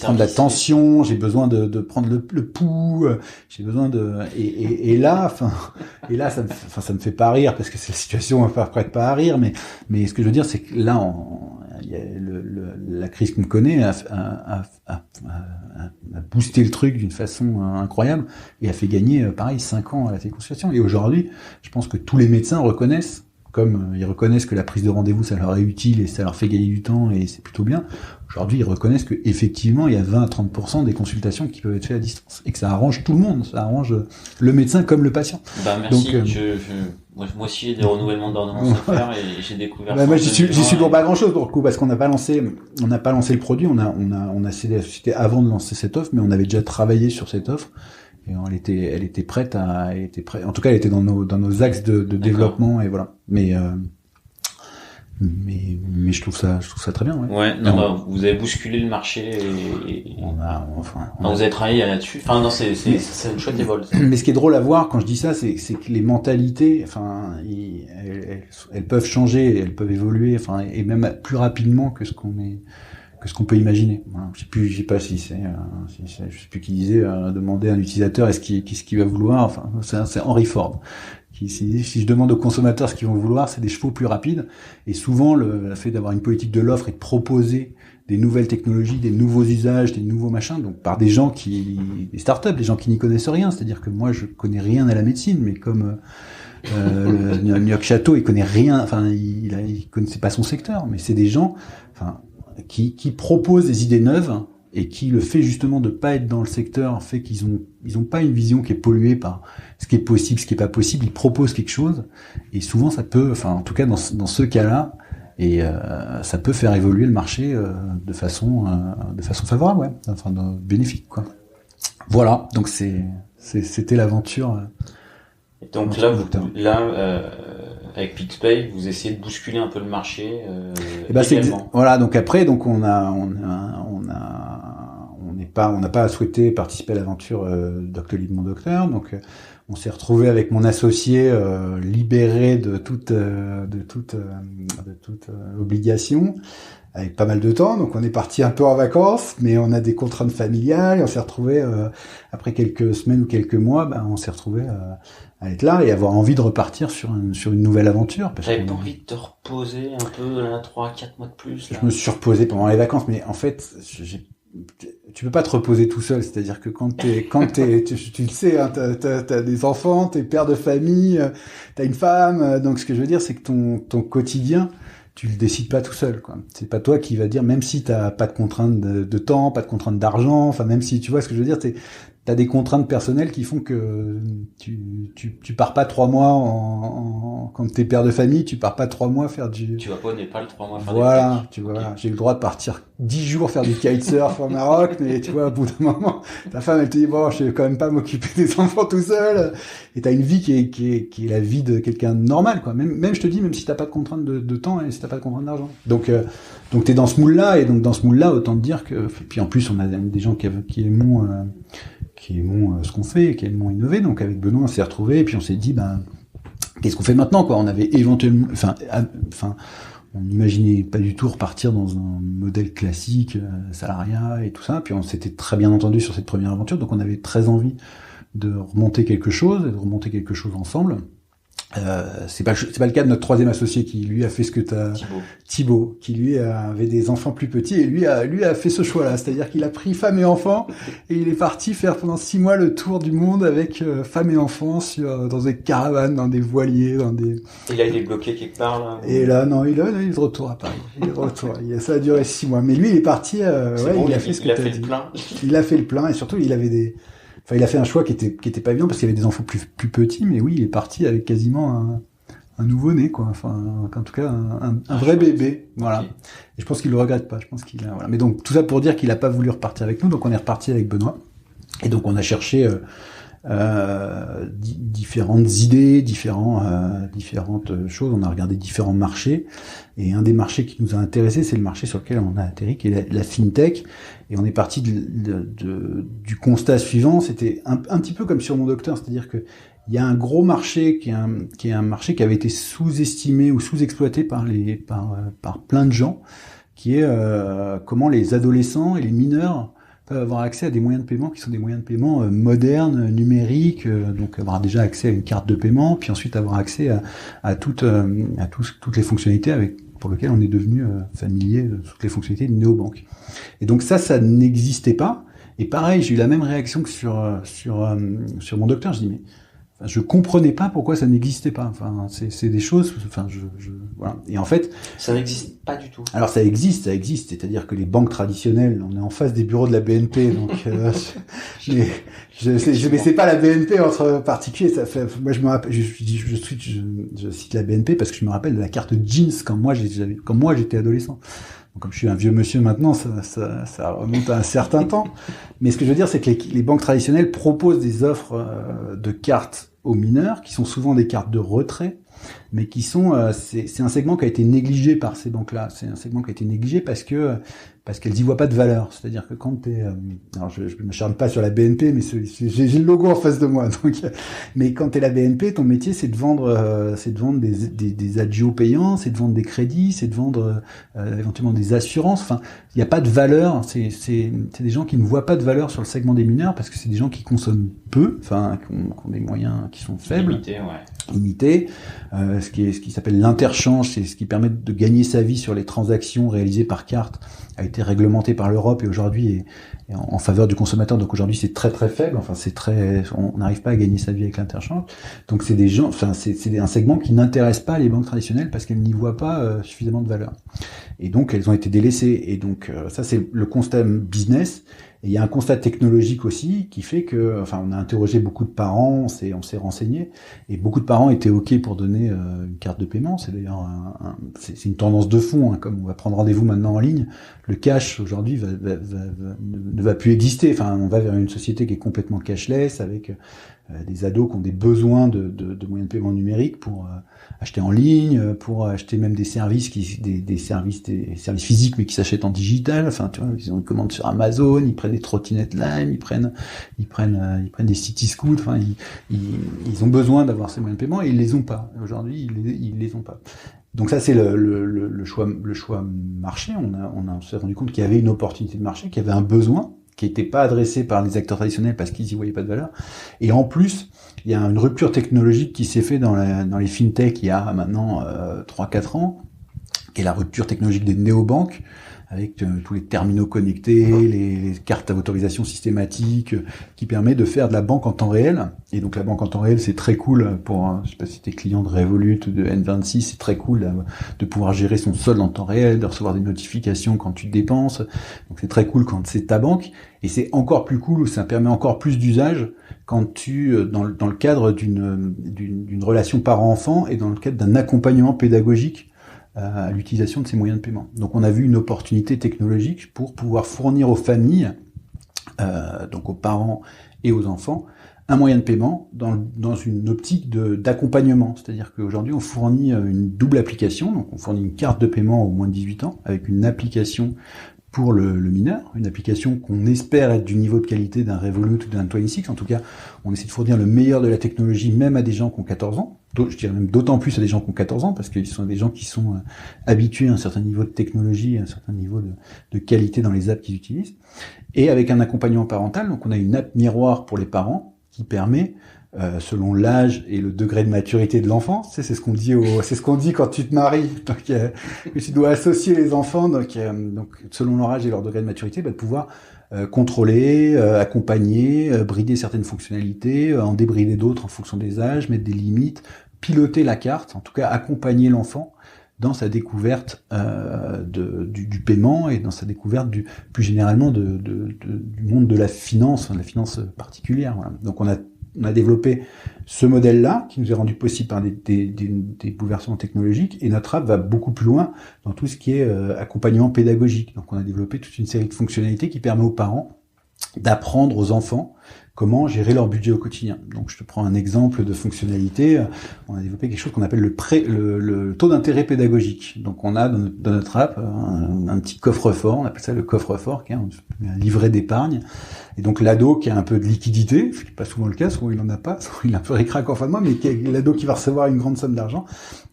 prendre la tension, j'ai besoin de prendre le pouls, j'ai besoin et là ça me fait pas rire parce que c'est la situation pas prête pas à rire, mais ce que je veux dire c'est que là la crise qu'on connaît a boosté le truc d'une façon incroyable et a fait gagner pareil 5 ans à la téléconsultation. Et aujourd'hui, je pense que tous les médecins reconnaissent, comme ils reconnaissent que la prise de rendez-vous ça leur est utile et ça leur fait gagner du temps et c'est plutôt bien. Aujourd'hui, ils reconnaissent que effectivement, il y a 20 à 30% des consultations qui peuvent être faites à distance et que ça arrange tout le monde, ça arrange le médecin comme le patient. Bah merci. Donc, moi aussi j'ai des renouvellements d'ordonnances à faire et j'ai découvert. Moi j'y suis pour pas grand-chose pour le coup parce qu'on n'a pas lancé le produit, on a cédé la société avant de lancer cette offre, mais on avait déjà travaillé sur cette offre. Et elle était prête. En tout cas, elle était dans nos axes de développement et voilà. Mais je trouve ça très bien. Ouais. Vous avez bousculé le marché et vous avez travaillé là-dessus. Enfin, non, c'est une chouette évol. Mais ce qui est drôle à voir quand je dis ça, c'est que les mentalités, enfin, elles peuvent changer, elles peuvent évoluer, enfin, et même plus rapidement que ce qu'on peut imaginer. Voilà. Je sais pas si je sais plus qui disait, demander à un utilisateur qu'est-ce qu'il va vouloir. Enfin, c'est Henry Ford qui dit, si je demande aux consommateurs ce qu'ils vont vouloir, c'est des chevaux plus rapides. Et souvent, le fait d'avoir une politique de l'offre et de proposer des nouvelles technologies, des nouveaux usages, des nouveaux machins, donc par des gens des startups, des gens qui n'y connaissent rien. C'est-à-dire que moi, je connais rien à la médecine, mais comme le New York Château, il connaît rien. Enfin, il connaissait pas son secteur, mais c'est des gens, enfin, qui proposent des idées neuves et qui le fait justement de pas être dans le secteur fait qu'ils ont pas une vision qui est polluée par ce qui est possible, ce qui est pas possible. Ils proposent quelque chose et souvent ça peut, enfin en tout cas dans ce cas-là, et ça peut faire évoluer le marché de façon favorable, ouais, enfin bénéfique quoi. Voilà, donc c'était l'aventure Et donc là, avec PixPay, vous essayez de bousculer un peu le marché. Voilà. Donc après, donc on n'a pas souhaité participer à l'aventure Doctolib mon docteur. Donc on s'est retrouvé avec mon associé libéré de toute obligation, avec pas mal de temps. Donc on est parti un peu en vacances, mais on a des contraintes familiales et on s'est retrouvé après quelques semaines ou quelques mois, on s'est retrouvé à être là et avoir envie de repartir sur une nouvelle aventure. T'avais pas envie de te reposer un peu, 3-4 mois de plus là. Je me suis reposé pendant les vacances, mais en fait, tu peux pas te reposer tout seul. C'est-à-dire que quand tu le sais, hein, t'as des enfants, t'es père de famille, t'as une femme. Donc ce que je veux dire, c'est que ton quotidien, tu le décides pas tout seul, quoi. C'est pas toi qui va dire, même si t'as pas de contraintes de temps, pas de contraintes d'argent, enfin, même si, tu vois ce que je veux dire, t'as des contraintes personnelles qui font que tu pars pas 3 mois quand t'es père de famille, tu pars pas 3 mois faire du... Tu vas pas au Népal 3 mois faire voilà, tu vois, j'ai eu le droit de partir 10 jours faire du kitesurf au Maroc, mais tu vois, au bout d'un moment, ta femme, elle te dit, bon, je vais quand même pas m'occuper des enfants tout seul, et t'as une vie qui est la vie de quelqu'un de normal, quoi. Même, je te dis, même si t'as pas de contraintes de temps et si t'as pas de contraintes d'argent. Donc t'es dans ce moule-là, et donc dans ce moule-là, autant te dire que, puis en plus, on a des gens qui aiment ce qu'on fait, qui aiment innover. Donc avec Benoît, on s'est retrouvés et puis on s'est dit, qu'est-ce qu'on fait maintenant, quoi. On avait éventuellement, on n'imaginait pas du tout repartir dans un modèle classique, salariat et tout ça. Puis on s'était très bien entendu sur cette première aventure, donc on avait très envie de remonter quelque chose ensemble. C'est pas le cas de notre troisième associé qui lui a fait ce que Thibaut, qui lui avait des enfants plus petits et lui a fait ce choix-là, c'est-à-dire qu'il a pris femme et enfants et il est parti faire pendant 6 mois le tour du monde avec femme et enfants dans des caravanes, dans des voiliers, Et là il est bloqué quelque part là. Et là non, il est de retour à Paris. Ça a duré 6 mois, mais lui il est parti. Il a fait ce que t'as dit. Il a fait le plein et surtout il a fait un choix qui était pas évident parce qu'il y avait des enfants plus petits, mais oui, il est parti avec quasiment un nouveau-né, quoi. Enfin, en tout cas, un vrai bébé. Voilà. Okay. Et je pense qu'il le regrette pas. Je pense voilà. Mais donc, tout ça pour dire qu'il a pas voulu repartir avec nous, donc on est reparti avec Benoît. Et donc, on a cherché, différentes idées, différentes choses. On a regardé différents marchés. Et un des marchés qui nous a intéressés, c'est le marché sur lequel on a atterri, qui est la fintech. Et on est parti du constat suivant. C'était un petit peu comme sur mon docteur, c'est-à-dire que il y a un gros marché qui est un marché qui avait été sous-estimé ou sous-exploité par plein de gens, qui est comment les adolescents et les mineurs peuvent avoir accès à des moyens de paiement qui sont des moyens de paiement modernes, numériques, donc avoir déjà accès à une carte de paiement, puis ensuite avoir accès à toutes les fonctionnalités pour lesquelles on est devenu familier de toutes les fonctionnalités de néobanque. Et donc ça n'existait pas. Et pareil, j'ai eu la même réaction que sur mon docteur. Je dis mais je comprenais pas pourquoi ça n'existait pas. Enfin, c'est des choses. Enfin, voilà. Et en fait, ça n'existe pas du tout. Alors ça existe. C'est-à-dire que les banques traditionnelles, on est en face des bureaux de la BNP, donc mais c'est pas la BNP entre particuliers. Ça fait, moi je me rappelle, je cite la BNP parce que je me rappelle de la carte jeans quand moi j'étais adolescent. Donc, comme je suis un vieux monsieur maintenant, ça remonte à un certain temps. Mais ce que je veux dire, c'est que les banques traditionnelles proposent des offres de cartes aux mineurs, qui sont souvent des cartes de retrait, mais qui sont, c'est un segment qui a été négligé par ces banques-là. C'est un segment qui a été négligé parce qu'elles y voient pas de valeur. C'est-à-dire que quand alors je m'acharne pas sur la BNP, mais j'ai le logo en face de moi. Donc, mais quand t'es la BNP, ton métier c'est de vendre des adios payants, c'est de vendre des crédits, c'est de vendre éventuellement des assurances. Enfin, il y a pas de valeur. C'est des gens qui ne voient pas de valeur sur le segment des mineurs parce que c'est des gens qui consomment peu, enfin, qui ont des moyens qui sont faibles, limités. Ce qui s'appelle l'interchange, c'est ce qui permet de gagner sa vie sur les transactions réalisées par carte, a été réglementé par l'Europe et aujourd'hui est en faveur du consommateur. Donc aujourd'hui c'est très très faible. Enfin on n'arrive pas à gagner sa vie avec l'interchange. Donc c'est des gens, enfin c'est un segment qui n'intéresse pas les banques traditionnelles parce qu'elles n'y voient pas suffisamment de valeur. Et donc elles ont été délaissées. Et donc ça c'est le constat business. Et il y a un constat technologique aussi qui fait que, enfin, on a interrogé beaucoup de parents, on s'est renseigné, et beaucoup de parents étaient ok pour donner une carte de paiement. C'est d'ailleurs c'est une tendance de fond, hein, comme on va prendre rendez-vous maintenant en ligne. Le cash aujourd'hui ne va plus exister. Enfin, on va vers une société qui est complètement cashless, avec des ados qui ont des besoins de moyens de paiement numériques pour acheter en ligne, pour acheter même des services des services physiques mais qui s'achètent en digital. Enfin, tu vois, ils ont une commande sur Amazon, ils prennent des trottinettes Lime, ils prennent des city scoots. Enfin, ils ont besoin d'avoir ces moyens de paiement et ils les ont pas. Aujourd'hui, ils les ont pas. Donc ça, c'est le choix marché. On s'est rendu compte qu'il y avait une opportunité de marché, qu'il y avait un besoin qui n'était pas adressé par les acteurs traditionnels parce qu'ils y voyaient pas de valeur. Et en plus, il y a une rupture technologique qui s'est faite dans les fintech il y a maintenant 3-4 ans, qui est la rupture technologique des néobanques, avec tous les terminaux connectés, les cartes à autorisation systématique, qui permet de faire de la banque en temps réel. Et donc la banque en temps réel, c'est très cool je sais pas si t'es client de Revolut, de N26, c'est très cool de pouvoir gérer son solde en temps réel, de recevoir des notifications quand tu dépenses. Donc c'est très cool quand c'est ta banque. Et c'est encore plus cool, ça permet encore plus d'usage quand dans le cadre d'une relation parent-enfant et dans le cadre d'un accompagnement pédagogique à l'utilisation de ces moyens de paiement. Donc on a vu une opportunité technologique pour pouvoir fournir aux familles, donc aux parents et aux enfants, un moyen de paiement dans une optique d'accompagnement. C'est-à-dire qu'aujourd'hui on fournit une double application, donc on fournit une carte de paiement aux moins de 18 ans avec une application pour le mineur, une application qu'on espère être du niveau de qualité d'un Revolut ou d'un 26. En tout cas, on essaie de fournir le meilleur de la technologie même à des gens qui ont 14 ans. Je dirais même d'autant plus à des gens qui ont 14 ans, parce qu'ils sont des gens qui sont habitués à un certain niveau de technologie, à un certain niveau de qualité dans les apps qu'ils utilisent. Et avec un accompagnement parental, donc on a une app miroir pour les parents qui permet, selon l'âge et le degré de maturité de l'enfant, c'est ce qu'on dit quand tu te maries, donc que tu dois associer les enfants, donc selon leur âge et leur degré de maturité, de pouvoir contrôler, accompagner, brider certaines fonctionnalités, en débrider d'autres en fonction des âges, mettre des limites, piloter la carte, en tout cas accompagner l'enfant dans sa découverte du paiement et dans sa découverte plus généralement du monde de la finance particulière. Voilà. Donc on a développé ce modèle-là qui nous est rendu possible par des bouleversements technologiques, et notre app va beaucoup plus loin dans tout ce qui est accompagnement pédagogique. Donc on a développé toute une série de fonctionnalités qui permet aux parents d'apprendre aux enfants comment gérer leur budget au quotidien. Donc je te prends un exemple de fonctionnalité. On a développé quelque chose qu'on appelle le taux d'intérêt pédagogique. Donc on a dans notre app un petit coffre-fort, on appelle ça le coffre-fort, qui est un livret d'épargne. Et donc l'ado qui a un peu de liquidité, ce qui n'est pas souvent le cas, souvent il n'en a pas, souvent il est un peu ric-rac en fin de mois, mais l'ado qui va recevoir une grande somme d'argent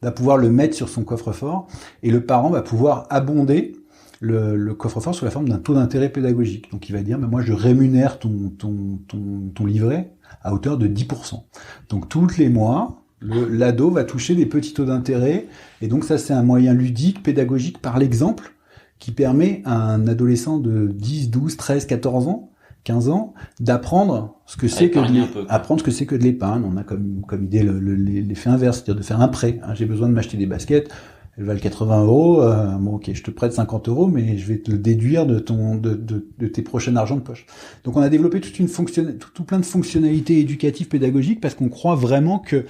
va pouvoir le mettre sur son coffre-fort, et le parent va pouvoir abonder le coffre-fort sous la forme d'un taux d'intérêt pédagogique. Donc il va dire, moi je rémunère ton livret à hauteur de 10%. Donc tous les mois, l'ado va toucher des petits taux d'intérêt, et donc ça c'est un moyen ludique, pédagogique par l'exemple, qui permet à un adolescent de 10, 12, 13, 14 ans, 15 ans, d'apprendre ce que c'est que de l'épargne. On a comme idée l'effet inverse, c'est-à-dire de faire un prêt. J'ai besoin de m'acheter des baskets, elles valent 80 €. Bon, ok, je te prête 50 €, mais je vais te le déduire de tes prochains argents de poche. Donc, on a développé tout plein de fonctionnalités éducatives, pédagogiques, parce qu'on croit vraiment que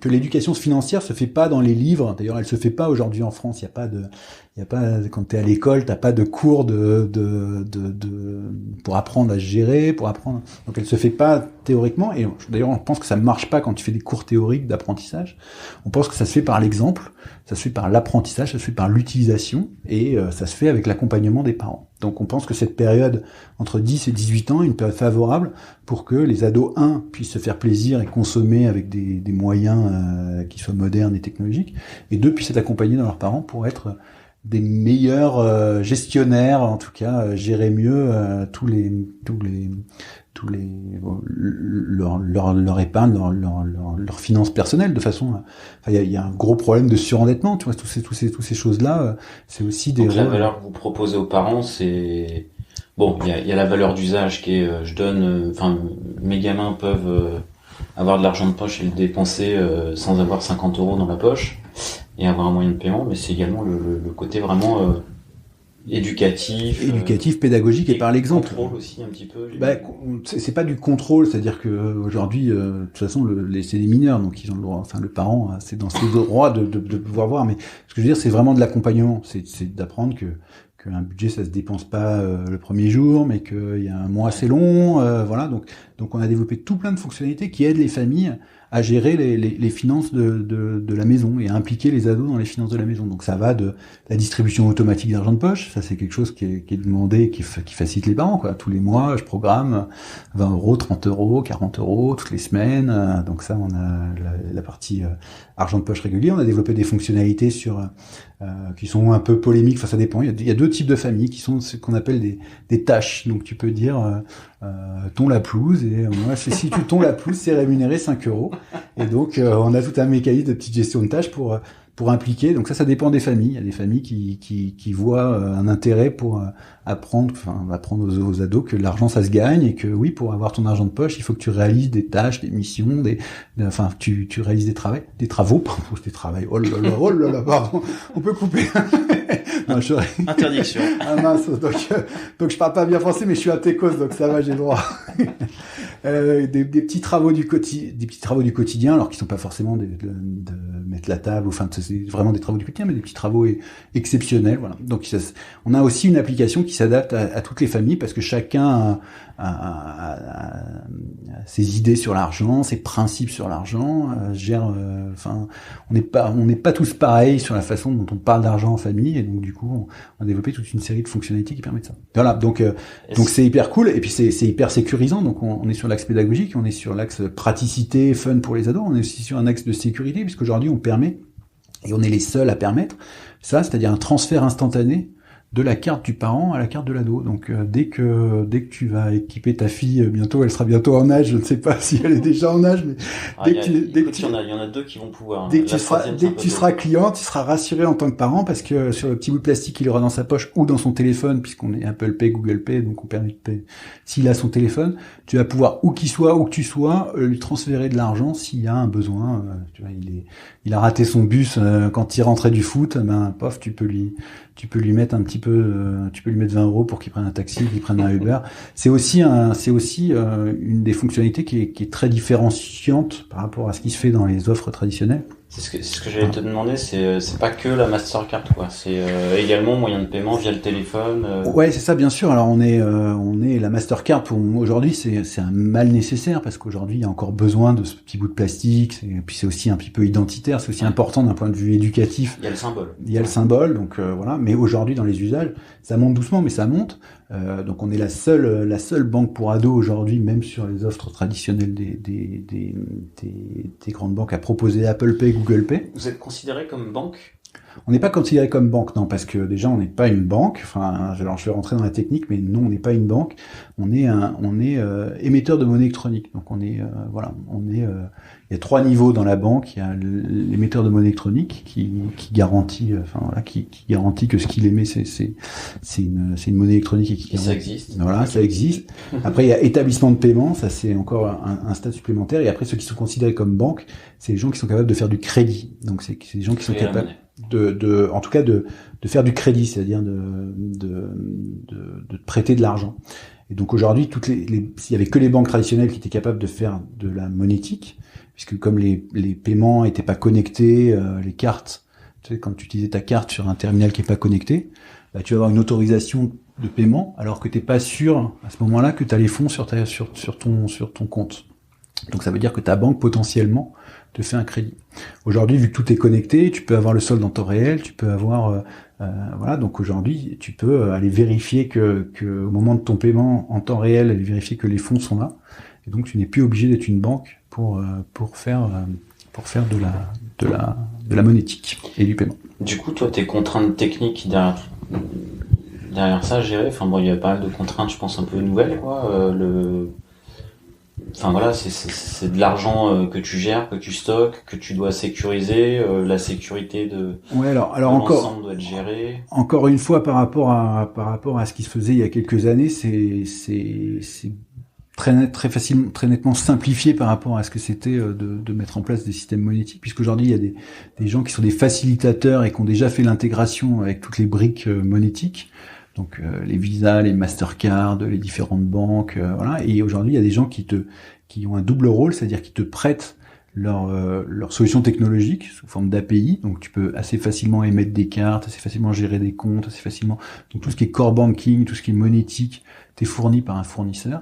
l'éducation financière se fait pas dans les livres. D'ailleurs, elle se fait pas aujourd'hui en France. Il y a pas, quand t'es à l'école, t'as pas de cours pour apprendre à gérer, pour apprendre. Donc, elle se fait pas théoriquement. Et d'ailleurs, on pense que ça marche pas quand tu fais des cours théoriques d'apprentissage. On pense que ça se fait par l'exemple, ça se fait par l'apprentissage, ça se fait par l'utilisation, et ça se fait avec l'accompagnement des parents. Donc, on pense que cette période entre 10 et 18 ans est une période favorable pour que les ados, puissent se faire plaisir et consommer avec des moyens qui soient modernes et technologiques, et 2, puissent être accompagnés dans leurs parents pour être des meilleurs gestionnaires, en tout cas gérer mieux leur épargne, leur finances personnelles, de façon. Il y a un gros problème de surendettement, tu vois, tous ces choses-là, c'est aussi des. Donc la valeur que vous proposez aux parents, c'est bon, il y a la valeur d'usage qui est, mes gamins peuvent avoir de l'argent de poche et le dépenser sans avoir 50 € dans la poche et avoir un moyen de paiement, mais c'est également le côté vraiment éducatif, pédagogique, et par l'exemple. Contrôle aussi un petit peu. C'est pas du contrôle, c'est-à-dire que aujourd'hui, de toute façon, c'est des mineurs, donc ils ont le droit. Enfin, le parent, c'est dans ses droits de pouvoir voir. Mais ce que je veux dire, c'est vraiment de l'accompagnement. C'est d'apprendre qu'un budget, ça se dépense pas le premier jour, mais qu'il y a un mois assez long. Voilà. Donc Donc on a développé tout plein de fonctionnalités qui aident les familles à gérer les finances de la maison et à impliquer les ados dans les finances de la maison. Donc ça va de la distribution automatique d'argent de poche, ça c'est quelque chose qui est demandé et qui facilite les parents, quoi. Tous les mois, je programme 20 euros, 30 euros, 40 euros toutes les semaines. Donc ça, on a la partie argent de poche régulier. On a développé des fonctionnalités qui sont un peu polémiques. Enfin, ça dépend. Il y a deux types de familles qui sont ce qu'on appelle des tâches. Donc tu peux dire ton la pelouse, et moi si tu tons la pelouse, c'est rémunéré 5 euros. Et donc on a tout un mécanisme de petite gestion de tâches pour impliquer. Donc ça dépend des familles. Il y a des familles qui voient un intérêt pour apprendre aux ados que l'argent ça se gagne, et que oui, pour avoir ton argent de poche, il faut que tu réalises des tâches, des missions, tu réalises des travaux, oh là là, pardon, on peut couper. Non, Interdiction. Ah mince, donc je parle pas bien français, mais je suis un técos, donc ça va, j'ai le droit. Des petits travaux du quotidien, alors qui sont pas forcément de mettre la table, enfin c'est vraiment des travaux du quotidien, mais des petits travaux exceptionnels, voilà. Donc on a aussi une application qui s'adapte à toutes les familles, parce que chacun a ses idées sur l'argent, ses principes sur l'argent, on n'est pas tous pareils sur la façon dont on parle d'argent en famille, et donc du coup on a développé toute une série de fonctionnalités qui permettent ça. Voilà, donc c'est hyper cool, et puis c'est hyper sécurisant. Donc on est sur l'axe pédagogique, on est sur l'axe praticité, fun pour les ados, on est aussi sur un axe de sécurité, puisqu'aujourd'hui on permet, et on est les seuls à permettre ça, c'est-à-dire un transfert instantané de la carte du parent à la carte de l'ado. Donc dès que tu vas équiper ta fille, bientôt, elle sera bientôt en âge, je ne sais pas si elle est déjà en âge, mais il y en a deux qui vont pouvoir. Dès que tu seras client, tu seras rassuré en tant que parent, parce que sur le petit bout de plastique qu'il aura dans sa poche ou dans son téléphone, puisqu'on est Apple Pay, Google Pay, donc on permet de payer. S'il a son téléphone, tu vas pouvoir, où que tu sois, lui transférer de l'argent s'il y a un besoin. Tu vois, il a raté son bus quand il rentrait du foot, pof, tu peux lui mettre un petit peu, tu peux lui mettre 20 euros pour qu'il prenne un taxi, qu'il prenne un Uber. C'est aussi une des fonctionnalités qui est très différenciante par rapport à ce qui se fait dans les offres traditionnelles. C'est ce que j'allais te demander, c'est pas que la Mastercard, quoi. C'est également moyen de paiement via le téléphone. Ouais, c'est ça, bien sûr. Alors on est la Mastercard pour aujourd'hui, c'est un mal nécessaire, parce qu'aujourd'hui il y a encore besoin de ce petit bout de plastique, et puis c'est aussi un petit peu identitaire, c'est aussi important d'un point de vue éducatif. Il y a le symbole. Le symbole, donc voilà. Mais aujourd'hui dans les usages, ça monte doucement, mais ça monte. Donc on est la seule banque pour ados aujourd'hui, même sur les offres traditionnelles des grandes banques, à proposer Apple Pay, Google Pay. Vous êtes considéré comme banque ? On n'est pas considéré comme banque, non, parce que déjà on n'est pas une banque. Enfin, alors je vais rentrer dans la technique, mais non, on n'est pas une banque. On est émetteur de monnaie électronique. Donc il y a 3 niveaux dans la banque. Il y a l'émetteur de monnaie électronique qui garantit, qui garantit que ce qu'il émet c'est une monnaie électronique, et ça existe. Voilà, ça existe. Après il y a établissement de paiement, ça c'est encore un stade supplémentaire. Et après ceux qui sont considérés comme banque, c'est les gens qui sont capables de faire du crédit. Donc c'est des gens qui sont capables en tout cas de faire du crédit, c'est-à-dire de prêter de l'argent. Et donc aujourd'hui, il y avait que les banques traditionnelles qui étaient capables de faire de la monétique, puisque comme les paiements étaient pas connectés, les cartes, tu sais, quand tu utilisais ta carte sur un terminal qui est pas connecté, bah, tu vas avoir une autorisation de paiement, alors que t'es pas sûr à ce moment-là que tu as les fonds sur ton compte. Donc ça veut dire que ta banque potentiellement te fait un crédit. Aujourd'hui, vu que tout est connecté, tu peux avoir le solde en temps réel, tu peux avoir donc aujourd'hui, tu peux aller vérifier que au moment de ton paiement en temps réel, aller vérifier que les fonds sont là, et donc tu n'es plus obligé d'être une banque pour faire de la monétique et du paiement. Du coup, toi, tes contraintes techniques derrière ça, gérer, il y a pas mal de contraintes, je pense un peu nouvelles, quoi. C'est de l'argent que tu gères, que tu stockes, que tu dois sécuriser, la sécurité de l'ensemble doit être gérée. Encore une fois, par rapport à ce qui se faisait il y a quelques années, c'est très nettement simplifié par rapport à ce que c'était de mettre en place des systèmes monétiques, puisqu'aujourd'hui il y a des gens qui sont des facilitateurs et qui ont déjà fait l'intégration avec toutes les briques monétiques. Donc les Visa, les Mastercard, les différentes banques, voilà. Et aujourd'hui, il y a des gens qui ont un double rôle, c'est-à-dire qui te prêtent leur solution technologique sous forme d'API. Donc tu peux assez facilement émettre des cartes, assez facilement gérer des comptes, assez facilement. Donc tout ce qui est core banking, tout ce qui est monétique, t'es fourni par un fournisseur.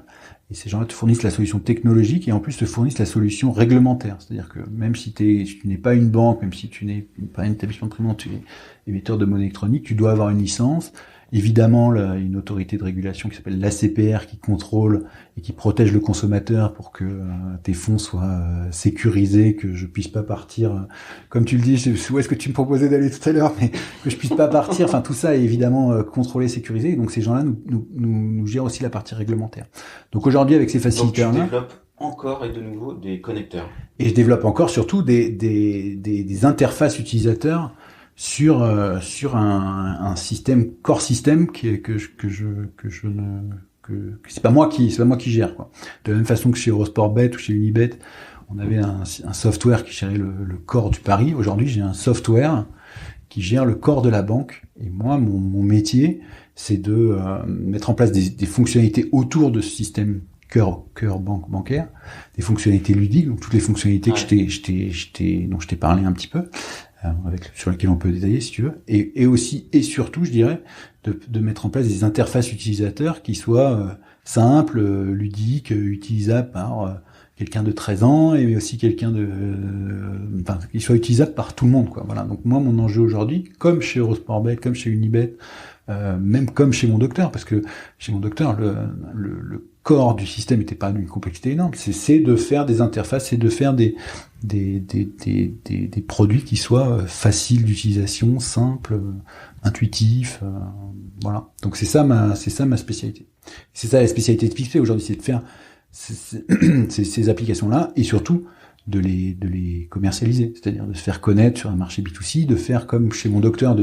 Et ces gens-là te fournissent la solution technologique et en plus te fournissent la solution réglementaire. C'est-à-dire que même si tu n'es pas une banque, même si tu n'es pas un établissement de paiement, tu es émetteur de monnaie électronique, tu dois avoir une licence. Évidemment, une autorité de régulation qui s'appelle l'ACPR qui contrôle et qui protège le consommateur pour que tes fonds soient sécurisés, que je puisse pas partir, comme tu le dis, où est-ce que tu me proposais d'aller tout à l'heure, mais que je puisse pas partir. Enfin, tout ça est évidemment contrôlé, sécurisé. Et donc ces gens-là nous gèrent aussi la partie réglementaire. Donc aujourd'hui, avec ces faciliteurs-là, donc tu développes encore et de nouveau des connecteurs. Et je développe encore surtout des interfaces utilisateurs sur un système core système que c'est pas moi qui gère, quoi. De la même façon que chez Eurosport-Bet ou chez Unibet, on avait un software qui gérait le corps du pari. Aujourd'hui, j'ai un software qui gère le corps de la banque. Et moi, mon métier, c'est de mettre en place des fonctionnalités autour de ce système cœur bancaire, des fonctionnalités ludiques, donc toutes les fonctionnalités dont je t'ai parlé un petit peu. Sur lesquels on peut détailler si tu veux, et aussi et surtout je dirais de mettre en place des interfaces utilisateurs qui soient simples, ludiques, utilisables par quelqu'un de 13 ans et aussi quelqu'un qui soit utilisable par tout le monde, quoi. Voilà. Donc moi mon enjeu aujourd'hui, comme chez Eurosport-Bet, comme chez Unibet, même comme chez mon docteur, parce que chez mon docteur le corps du système n'était pas d'une complexité énorme, c'est de faire des interfaces, c'est de faire des produits qui soient faciles d'utilisation, simples, intuitifs, voilà. Donc c'est ça ma spécialité. C'est ça la spécialité de Pixpay aujourd'hui, c'est de faire ces applications-là et surtout de les commercialiser, c'est-à-dire de se faire connaître sur un marché B2C, de faire comme chez mon docteur,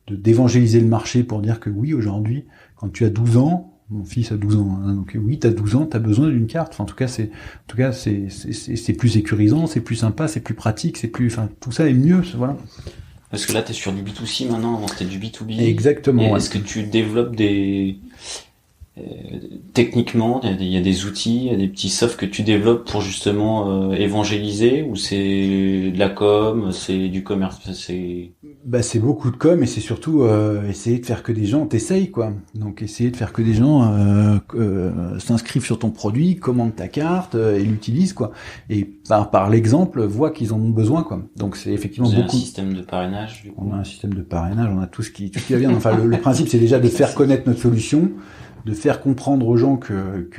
d'évangéliser le marché pour dire que oui, aujourd'hui, quand tu as 12 ans, mon fils a 12 ans, hein, donc oui, t'as 12 ans, t'as besoin d'une carte. Enfin, en tout cas, c'est plus sécurisant, c'est plus sympa, c'est plus pratique, tout ça est mieux, voilà. Parce que là, t'es sur du B2C maintenant, avant c'était du B2B. Exactement. Et est-ce que tu développes techniquement, il y a des outils, il y a des petits softs que tu développes pour justement évangéliser, ou c'est de la com, c'est du commerce, c'est beaucoup de com et c'est surtout essayer de faire que des gens t'essayent, quoi. Donc essayer de faire que des gens s'inscrivent sur ton produit, commandent ta carte et l'utilisent, quoi. Et par l'exemple, voient qu'ils en ont besoin, quoi. Donc c'est effectivement beaucoup. Un système de parrainage, du coup. On a un système de parrainage, on a tout ce qui va bien. Enfin le principe c'est déjà de faire connaître notre solution, de faire comprendre aux gens que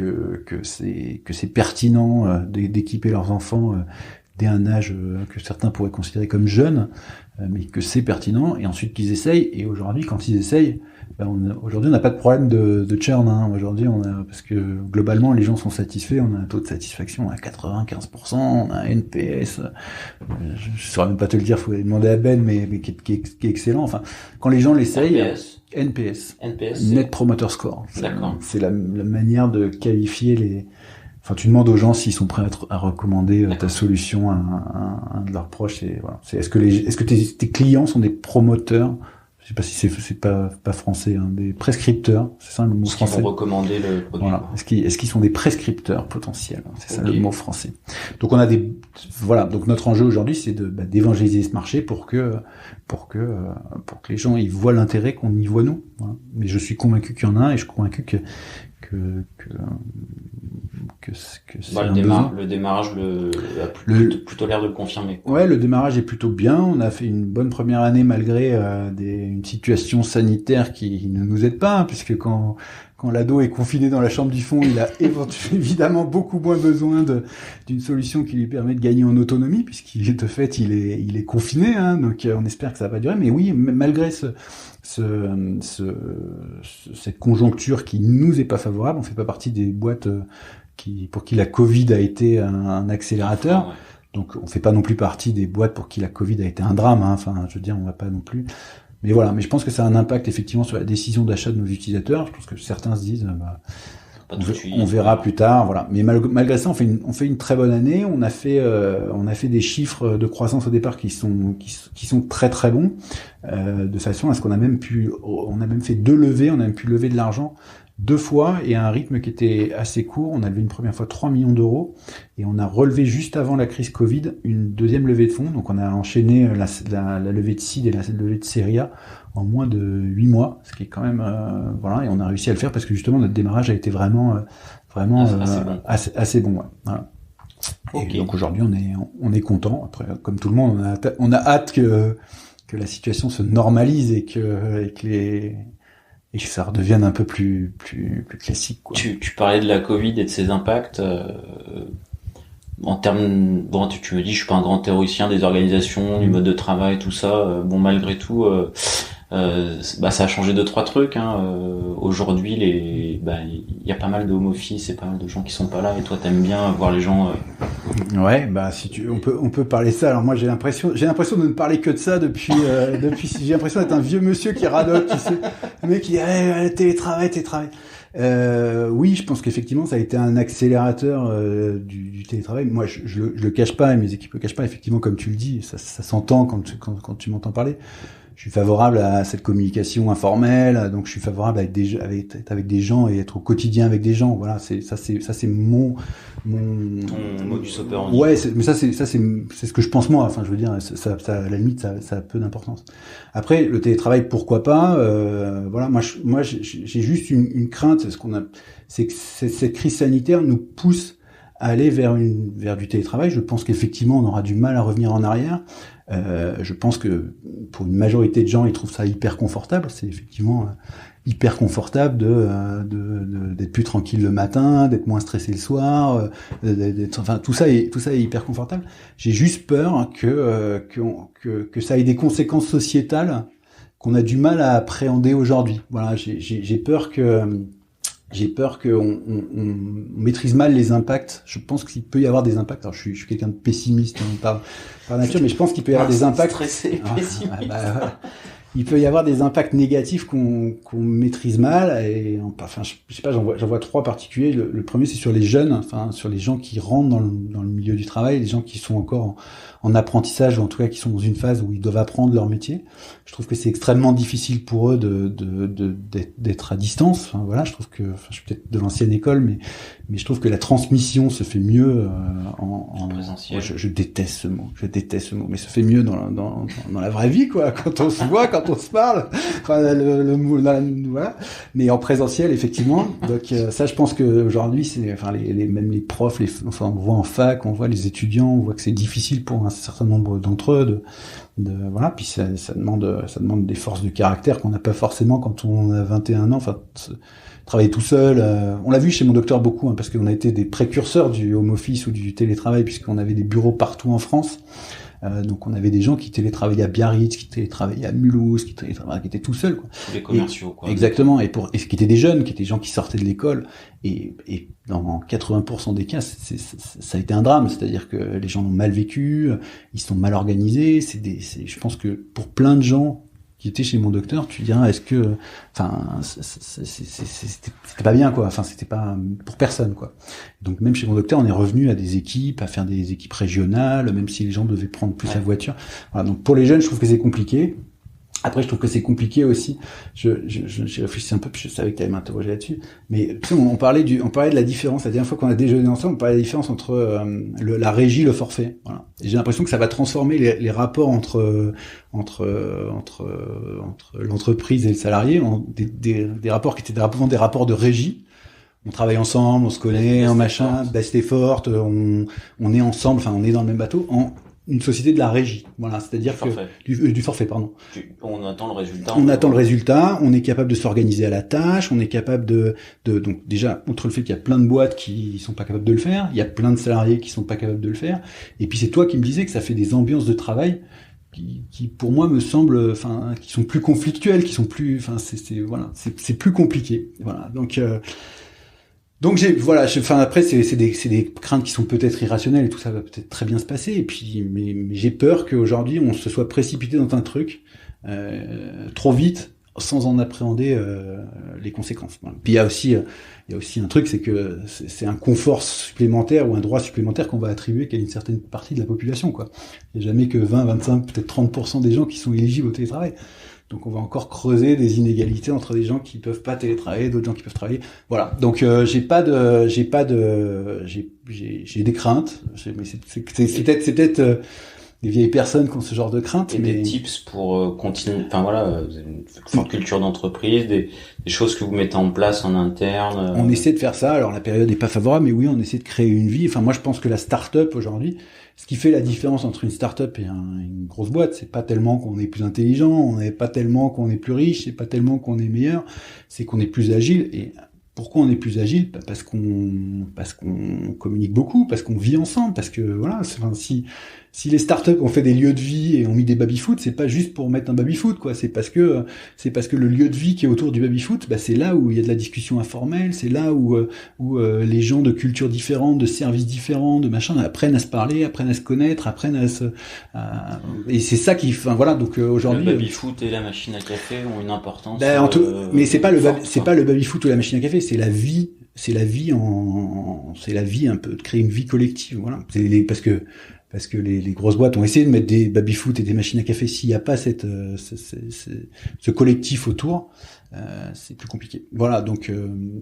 c'est pertinent d'équiper leurs enfants dès un âge que certains pourraient considérer comme jeune, mais que c'est pertinent, et ensuite qu'ils essayent. Et aujourd'hui, quand ils essayent, aujourd'hui on n'a pas de problème de churn, hein. Aujourd'hui parce que globalement les gens sont satisfaits, on a un taux de satisfaction à 95%, on a un NPS, je saurais même pas te le dire, faut demander à Ben, mais qui est excellent. Enfin, quand les gens l'essayent, NPS, Net Promoter Score. D'accord. C'est la manière de qualifier les. Enfin, tu demandes aux gens s'ils sont prêts à recommander ta solution à un de leurs proches. Et voilà. Est-ce que tes clients sont des promoteurs? Je sais pas si c'est pas français, hein, des prescripteurs. C'est ça le mot français. Ils vont recommander le produit. Voilà. Est-ce qu'ils sont des prescripteurs potentiels? C'est ça le mot français. Donc on a donc notre enjeu aujourd'hui, c'est d'évangéliser ce marché pour que les gens ils voient l'intérêt qu'on y voit nous. Voilà. Mais je suis convaincu qu'il y en a, et je suis convaincu que c'est le démarrage a plutôt l'air de le confirmer. Ouais, le démarrage est plutôt bien. On a fait une bonne première année malgré une situation sanitaire qui ne nous aide pas, hein, puisque quand l'ado est confiné dans la chambre du fond, il a évidemment beaucoup moins besoin d'une solution qui lui permet de gagner en autonomie, puisqu'il est de fait il est confiné, hein, donc on espère que ça va pas durer. Mais oui, malgré cette conjoncture qui nous est pas favorable, on fait pas partie des boîtes pour qui la Covid a été un accélérateur. Ouais. Donc on fait pas non plus partie des boîtes pour qui la Covid a été un drame, hein. Enfin, je veux dire, on va pas non plus. Mais voilà, mais je pense que ça a un impact effectivement sur la décision d'achat de nos utilisateurs. Je pense que certains se disent on verra plus tard, voilà. Mais malgré ça, on fait une très bonne année. On a fait des chiffres de croissance au départ qui sont très très bons, de façon à ce qu'on a même fait 2 levées, on a même pu lever de l'argent 2 fois et à un rythme qui était assez court. On a levé une première fois 3 millions d'euros et on a relevé juste avant la crise Covid une deuxième levée de fonds. Donc on a enchaîné la levée de seed et la levée de Serie A en moins de 8 mois, ce qui est quand même voilà, et on a réussi à le faire parce que justement notre démarrage a été vraiment assez bon. Ouais. Voilà. Okay. Et donc aujourd'hui on est content. Après, comme tout le monde, on a hâte que la situation se normalise et que ça redevienne un peu plus classique, quoi. Tu parlais de la Covid et de ses impacts. En termes, bon, tu me dis, je suis pas un grand théoricien des organisations, du mode de travail, tout ça. Bon, malgré tout, ça a changé 2-3 trucs. Aujourd'hui, il y a pas mal de home office et pas mal de gens qui sont pas là. Et toi, t'aimes bien voir les gens. Ouais, on peut parler de ça. Alors moi, j'ai l'impression de ne parler que de ça depuis. J'ai l'impression d'être un vieux monsieur qui radote, tu sais, le mec qui télétravail. Oui, je pense qu'effectivement, ça a été un accélérateur du télétravail. Moi, je le cache pas, et mes équipes le cachent pas. Effectivement, comme tu le dis, ça s'entend quand tu m'entends parler. Je suis favorable à cette communication informelle, donc je suis favorable à être avec des gens et être au quotidien avec des gens. Voilà, c'est mon ton modus operandi. Ouais, mais c'est ce que je pense moi. Enfin, je veux dire, ça à la limite, ça a peu d'importance. Après, le télétravail, pourquoi pas. Voilà, moi, j'ai juste une crainte, c'est que cette crise sanitaire nous pousse à aller vers du télétravail. Je pense qu'effectivement, on aura du mal à revenir en arrière. Je pense que pour une majorité de gens, ils trouvent ça hyper confortable. C'est effectivement hyper confortable d'être plus tranquille le matin, d'être moins stressé le soir, enfin tout ça est hyper confortable. J'ai juste peur que ça ait des conséquences sociétales qu'on a du mal à appréhender aujourd'hui. Voilà, j'ai peur qu'on maîtrise mal les impacts. Je pense qu'il peut y avoir des impacts. Alors, je suis quelqu'un de pessimiste par nature, mais je pense qu'il peut y avoir des impacts. Stressé, pessimiste. Il peut y avoir des impacts négatifs qu'on maîtrise mal. Et enfin, je sais pas, j'en vois 3 particuliers. Le premier, c'est sur les jeunes, enfin sur les gens qui rentrent dans le milieu du travail, les gens qui sont encore en apprentissage, ou en tout cas qui sont dans une phase où ils doivent apprendre leur métier. Je trouve que c'est extrêmement difficile pour eux d'être à distance. Enfin, voilà, je trouve que, je suis peut-être de l'ancienne école, mais je trouve que la transmission se fait mieux en présentiel. Je déteste ce mot, mais se fait mieux dans la vraie vie, quoi. Quand on se voit, quand on se parle, voilà. Mais en présentiel, effectivement. Donc ça, je pense que aujourd'hui, c'est, enfin, même les profs, on voit en fac, on voit les étudiants, on voit que c'est difficile pour un certain nombre d'entre eux voilà. Puis ça demande des forces de caractère qu'on n'a pas forcément quand on a 21 ans. Enfin, travailler tout seul. On l'a vu chez mon docteur beaucoup, parce qu'on a été des précurseurs du home office ou du télétravail, puisqu'on avait des bureaux partout en France. Donc on avait des gens qui télétravaillaient à Biarritz, qui télétravaillaient à Mulhouse, qui étaient tout seuls, quoi. Tous les commerciaux, quoi. Exactement. Et qui étaient des jeunes, qui étaient des gens qui sortaient de l'école. Et dans 80% des cas, ça a été un drame. C'est-à-dire que les gens l'ont mal vécu, ils sont mal organisés. Je pense que pour plein de gens qui étaient chez mon docteur, tu diras, est-ce que, enfin, c'était pas bien, quoi. Enfin, c'était pas pour personne, quoi. Donc même chez mon docteur, on est revenu à des équipes, à faire des équipes régionales, même si les gens devaient prendre plus la voiture. Voilà. Donc pour les jeunes, je trouve que c'est compliqué. Après, je trouve que c'est compliqué aussi. J'ai réfléchi un peu, puis je savais que tu allais m'interroger là-dessus. Mais tu sais, on parlait de la différence. La dernière fois qu'on a déjeuné ensemble, on parlait de la différence entre la régie, le forfait. Voilà. Et j'ai l'impression que ça va transformer les rapports entre l'entreprise et le salarié en des rapports qui étaient avant des rapports de régie. On travaille ensemble, on se connaît, en machin, best effort, on est ensemble, enfin on est dans le même bateau. Une société de la régie, voilà, c'est-à-dire du forfait, pardon. On attend le résultat. On attend le résultat, on est capable de s'organiser à la tâche, on est capable donc déjà, outre le fait qu'il y a plein de boîtes qui sont pas capables de le faire, il y a plein de salariés qui sont pas capables de le faire, et puis c'est toi qui me disais que ça fait des ambiances de travail qui pour moi me semblent, enfin, qui sont plus conflictuelles, qui sont plus, enfin, c'est plus compliqué, voilà, donc après c'est des craintes qui sont peut-être irrationnelles et tout ça va peut-être très bien se passer, et puis mais j'ai peur qu'aujourd'hui on se soit précipité dans un truc trop vite sans en appréhender les conséquences. Voilà. Puis il y a aussi un truc, c'est que c'est un confort supplémentaire ou un droit supplémentaire qu'on va attribuer qu'à une certaine partie de la population, quoi. Il n'y a jamais que 20, 25, peut-être 30% des gens qui sont éligibles au télétravail. Donc on va encore creuser des inégalités entre des gens qui peuvent pas télétravailler, d'autres gens qui peuvent travailler. Voilà. Donc j'ai des craintes, mais c'est peut-être des vieilles personnes qui ont ce genre de crainte. Et des tips pour continuer, enfin voilà, vous avez une forte culture d'entreprise, des choses que vous mettez en place en interne. On essaie de faire ça. Alors la période n'est pas favorable, mais oui, on essaie de créer une vie. Enfin, moi, je pense que la start-up aujourd'hui, ce qui fait la différence entre une start-up et une grosse boîte, c'est pas tellement qu'on est plus intelligent, on n'est pas tellement qu'on est plus riche, c'est pas tellement qu'on est meilleur, c'est qu'on est plus agile. Et pourquoi on est plus agile? Parce qu'on communique beaucoup, parce qu'on vit ensemble, parce que voilà, enfin, si les startups ont fait des lieux de vie et ont mis des baby-foot, c'est pas juste pour mettre un baby-foot, quoi. C'est parce que le lieu de vie qui est autour du baby-foot, bah, c'est là où il y a de la discussion informelle, c'est là où les gens de cultures différentes, de services différents, de machin, apprennent à se parler, apprennent à se connaître, apprennent et c'est ça qui, enfin voilà, donc aujourd'hui. Le baby-foot et la machine à café ont une importance. Mais c'est pas le baby-foot ou la machine à café, c'est la vie un peu, de créer une vie collective, voilà. Parce que les grosses boîtes ont essayé de mettre des baby-foot et des machines à café. S'il n'y a pas ce collectif autour, c'est plus compliqué. Voilà, donc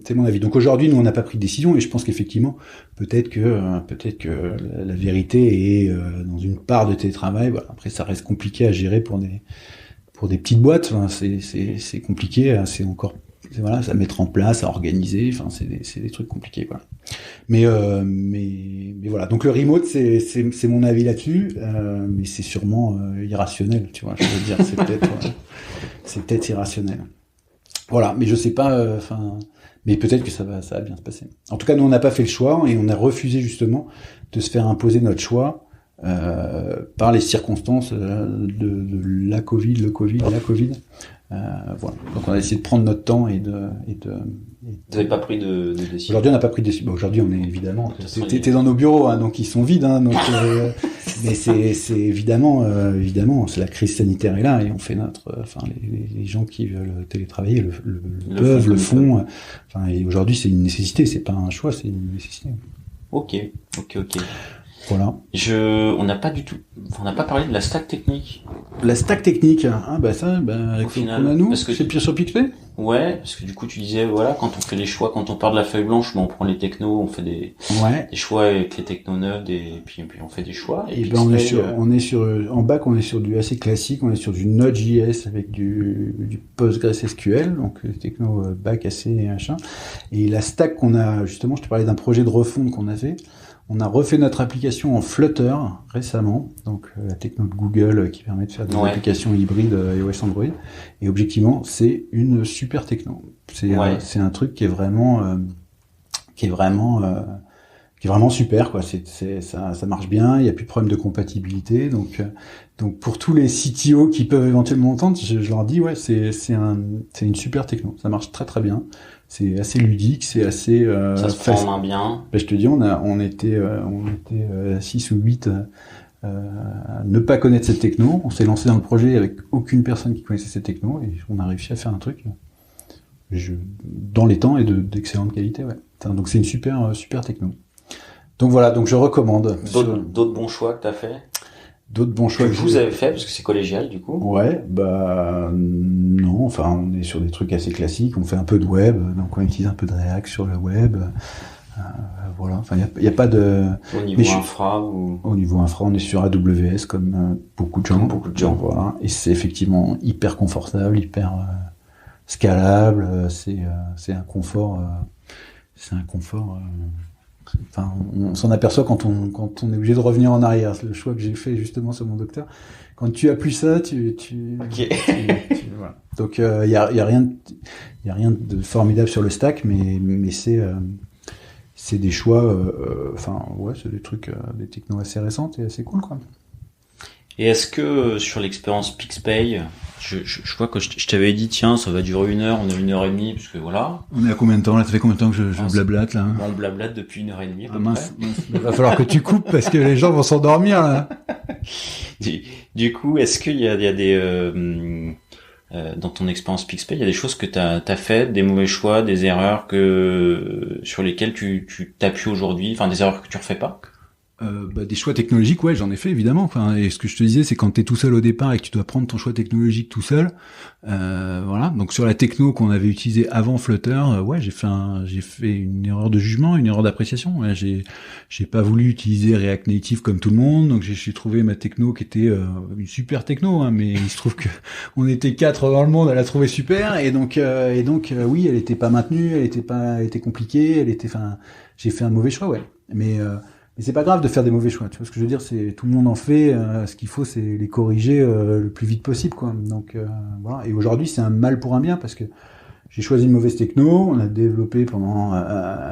c'est mon avis. Donc aujourd'hui, nous, on n'a pas pris de décision, et je pense qu'effectivement, peut-être que la vérité est dans une part de télétravail. Voilà. Après, ça reste compliqué à gérer pour des petites boîtes. Enfin, c'est compliqué, c'est encore. Voilà, à mettre en place, à organiser, enfin c'est des trucs compliqués, quoi. Mais voilà, donc le remote c'est mon avis là-dessus, mais c'est sûrement irrationnel, tu vois, je veux dire, c'est peut-être irrationnel. Voilà, mais je sais pas, mais peut-être que ça va bien se passer. En tout cas, nous on n'a pas fait le choix et on a refusé justement de se faire imposer notre choix par les circonstances de la Covid. Voilà. Donc on a essayé de prendre notre temps et de. Vous n'avez pas pris de décision. Aujourd'hui on n'a pas pris de décision. Bon, aujourd'hui on est évidemment. T'es dans nos bureaux, hein, donc ils sont vides, hein, donc. Mais c'est évidemment, c'est la crise sanitaire est là et on fait les gens qui veulent télétravailler le font. Enfin, et aujourd'hui c'est une nécessité, c'est pas un choix, c'est une nécessité. Ok. Voilà. On n'a pas parlé de la stack technique. La stack technique, au final, on a nous, parce que c'est pire sur Pixpay. Ouais, parce que du coup tu disais voilà, quand on fait les choix, quand on part de la feuille blanche, on prend les technos, on fait des choix avec les technos neuves, et puis on fait des choix. Et on est sur en back, on est sur du assez classique, on est sur du Node.js avec du PostgreSQL, donc techno back assez machin. Et la stack qu'on a, justement, je te parlais d'un projet de refonte qu'on a fait. On a refait notre application en Flutter récemment, donc la techno de Google qui permet de faire des applications hybrides iOS Android. Et objectivement, c'est une super techno. C'est un truc qui est vraiment super, quoi. Ça marche bien. Il y a plus de problème de compatibilité. Donc pour tous les CTO qui peuvent éventuellement entendre, je leur dis c'est une super techno. Ça marche très très bien. C'est assez ludique, c'est assez ça se prend en main bien. Ben, je te dis, on était 6 ou 8 à ne pas connaître cette techno. On s'est lancé dans le projet avec aucune personne qui connaissait cette techno et on a réussi à faire un truc dans les temps et d'excellente qualité. Ouais. Donc c'est une super techno. Donc voilà, donc je recommande. D'autres bons choix que t'as fait? D'autres bons choix que vous avez fait, parce que c'est collégial, du coup. Ouais, non, enfin, on est sur des trucs assez classiques, on fait un peu de web, donc on utilise un peu de React sur le web, voilà, enfin, il y a pas de... Au niveau infra ou... Au niveau infra, on est sur AWS, comme beaucoup de gens. Voilà, et c'est effectivement hyper confortable, hyper scalable, c'est un confort, enfin, on s'en aperçoit quand on est obligé de revenir en arrière. C'est le choix que j'ai fait justement sur mon docteur. Quand tu as plus ça, voilà. Donc il y a rien de formidable sur le stack, mais c'est des choix. C'est des trucs, des technos assez récentes et assez cool, quoi. Et est-ce que sur l'expérience PixPay, je vois que je t'avais dit tiens ça va durer 1 heure, on est 1h30 parce que voilà. On est à combien de temps là? Ça fait combien de temps que je blablate là? On blablate depuis 1h30. Mince. Il va falloir que tu coupes parce que les gens vont s'endormir là. Du coup, est-ce qu'il y a des dans ton expérience PixPay, il y a des choses que t'as fait, des mauvais choix, des erreurs sur lesquelles tu t'appuies aujourd'hui, enfin des erreurs que tu refais pas? Des choix technologiques, ouais, j'en ai fait évidemment. Enfin, et ce que je te disais, c'est quand t'es tout seul au départ et que tu dois prendre ton choix technologique tout seul. Voilà. Donc sur la techno qu'on avait utilisée avant Flutter, ouais, j'ai fait une erreur de jugement, une erreur d'appréciation. Ouais, j'ai pas voulu utiliser React Native comme tout le monde, donc j'ai trouvé ma techno qui était une super techno, hein, mais il se trouve que on était 4 dans le monde à la trouver super, et donc oui, elle était pas maintenue, elle était compliquée, j'ai fait un mauvais choix, ouais. Mais c'est pas grave de faire des mauvais choix, tu vois ce que je veux dire, c'est tout le monde en fait, ce qu'il faut c'est les corriger le plus vite possible, quoi. Donc voilà, et aujourd'hui c'est un mal pour un bien, parce que j'ai choisi une mauvaise techno, on a développé pendant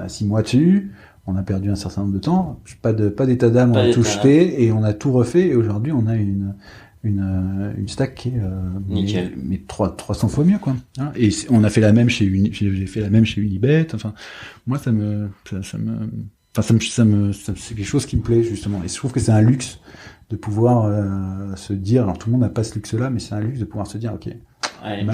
6 mois dessus, on a perdu un certain nombre de temps, pas d'état d'âme, on a tout jeté et on a tout refait, et aujourd'hui on a une stack qui est mais 300 fois mieux, quoi. Hein, et on a fait la même j'ai fait la même chez Unibet. Enfin, moi c'est quelque chose qui me plaît, justement, et je trouve que c'est un luxe de pouvoir se dire, alors tout le monde n'a pas ce luxe-là, mais c'est un luxe de pouvoir se dire, ok, allez,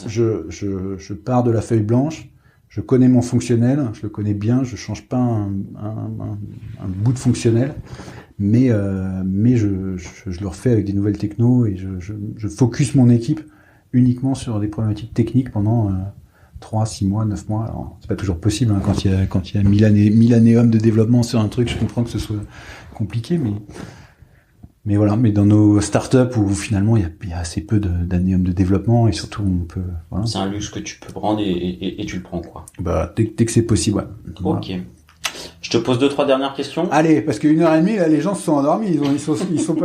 je pars de la feuille blanche, je connais mon fonctionnel, je le connais bien, je change pas un bout de fonctionnel, mais je le refais avec des nouvelles technos, et je focus mon équipe uniquement sur des problématiques techniques pendant 3, 6 mois, 9 mois. Alors, c'est pas toujours possible, hein, quand il y a 1000 années de développement sur un truc, je comprends que ce soit compliqué, mais voilà, mais dans nos startups où finalement il y a assez peu d'années de développement, et surtout on peut, voilà. C'est un luxe que tu peux prendre et tu le prends, quoi. Dès que c'est possible, ouais. Voilà. Ok. Je te pose 2-3 dernières questions. Allez, parce que 1h30, là, les gens se sont endormis. Ils sont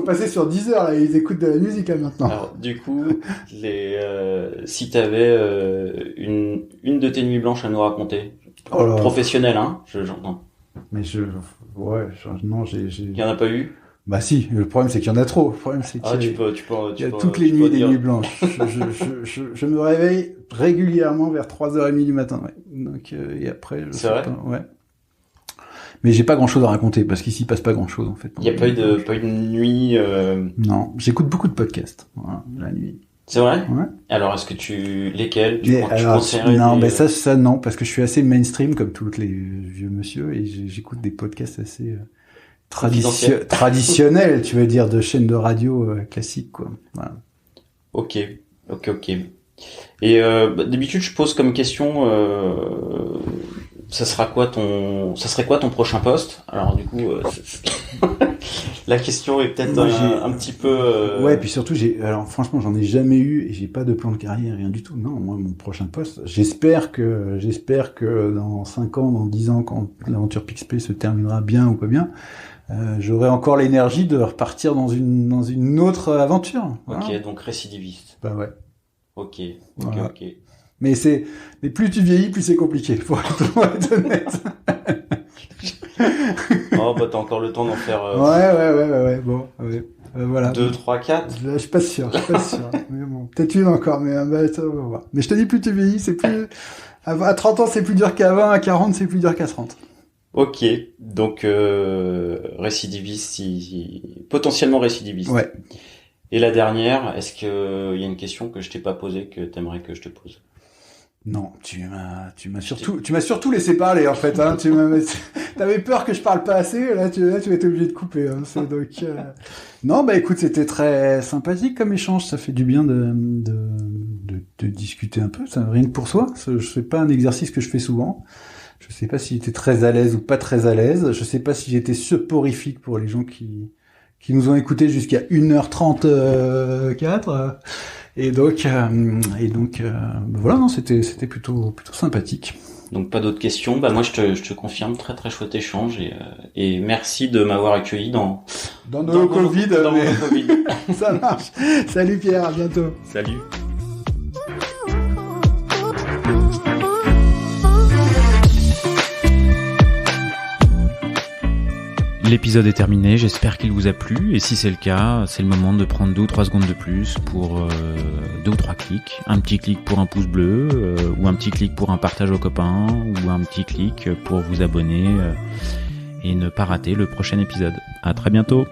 passés sur 10 heures, là. Ils écoutent de la musique, là, maintenant. Alors, du coup, si t'avais une de tes nuits blanches à nous raconter, professionnelle, hein, j'entends. Mais non, Il y en a pas eu? Bah si, le problème c'est qu'il y en a trop. Le problème c'est qu'il y a toutes les nuits des nuits blanches. Je me réveille régulièrement vers 3h30 du matin, ouais. Donc et après c'est vrai? Ouais. Mais j'ai pas grand-chose à raconter, parce qu'ici il passe pas grand-chose, en fait. Il y a pas eu de nuit Non, j'écoute beaucoup de podcasts, voilà, la nuit. C'est vrai? Ouais. Alors est-ce que lesquels tu conseillerais? Non, mais ça non, parce que je suis assez mainstream comme tous les vieux monsieur, et j'écoute des podcasts assez traditionnel, tu veux dire, de chaînes de radio classiques, quoi. Voilà. Ok. Et d'habitude, je pose comme question, ça serait quoi ton prochain poste? Alors du coup, la question est peut-être un petit peu. Ouais, puis surtout alors franchement, j'en ai jamais eu, et j'ai pas de plan de carrière, rien du tout. Non, moi, mon prochain poste, j'espère que dans 5 ans, dans 10 ans, quand l'aventure PixPay se terminera bien ou pas bien, j'aurai encore l'énergie de repartir dans une autre aventure. Ok, voilà. donc récidiviste. Bah ouais. Ok. Voilà. Mais plus tu vieillis, plus c'est compliqué, pour être honnête. Oh, bah t'as encore le temps d'en faire. Ouais. Bon, ouais. Voilà. 2, 3, 4. Là, je suis pas sûr. Mais bon, peut-être une encore, mais ça, on va voir. Mais je te dis, plus tu vieillis, c'est plus. À 30 ans, c'est plus dur qu'à 20, à 40, c'est plus dur qu'à 30. Ok, donc récidiviste, potentiellement récidiviste. Ouais. Et la dernière, est-ce que il y a une question que je t'ai pas posée que t'aimerais que je te pose? Non, tu m'as surtout laissé parler, en fait, hein. T'avais peur que je parle pas assez, là tu vas être obligé de couper, hein. Donc non, bah écoute, c'était très sympathique comme échange, ça fait du bien de discuter un peu, ça rien que pour soi. C'est pas un exercice que je fais souvent. Je sais pas si j'étais très à l'aise ou pas très à l'aise. Je sais pas si j'étais soporifique pour les gens qui nous ont écoutés jusqu'à 1h34. Et donc voilà, non, c'était plutôt sympathique. Donc pas d'autres questions. Bah moi je te confirme, très très chouette échange, et merci de m'avoir accueilli dans nos Covid. Dans mon Covid. Ça marche. Salut Pierre, à bientôt. Salut. L'épisode est terminé, j'espère qu'il vous a plu, et si c'est le cas, c'est le moment de prendre 2 ou 3 secondes de plus pour 2 ou 3 clics. Un petit clic pour un pouce bleu, ou un petit clic pour un partage aux copains, ou un petit clic pour vous abonner et ne pas rater le prochain épisode. À très bientôt.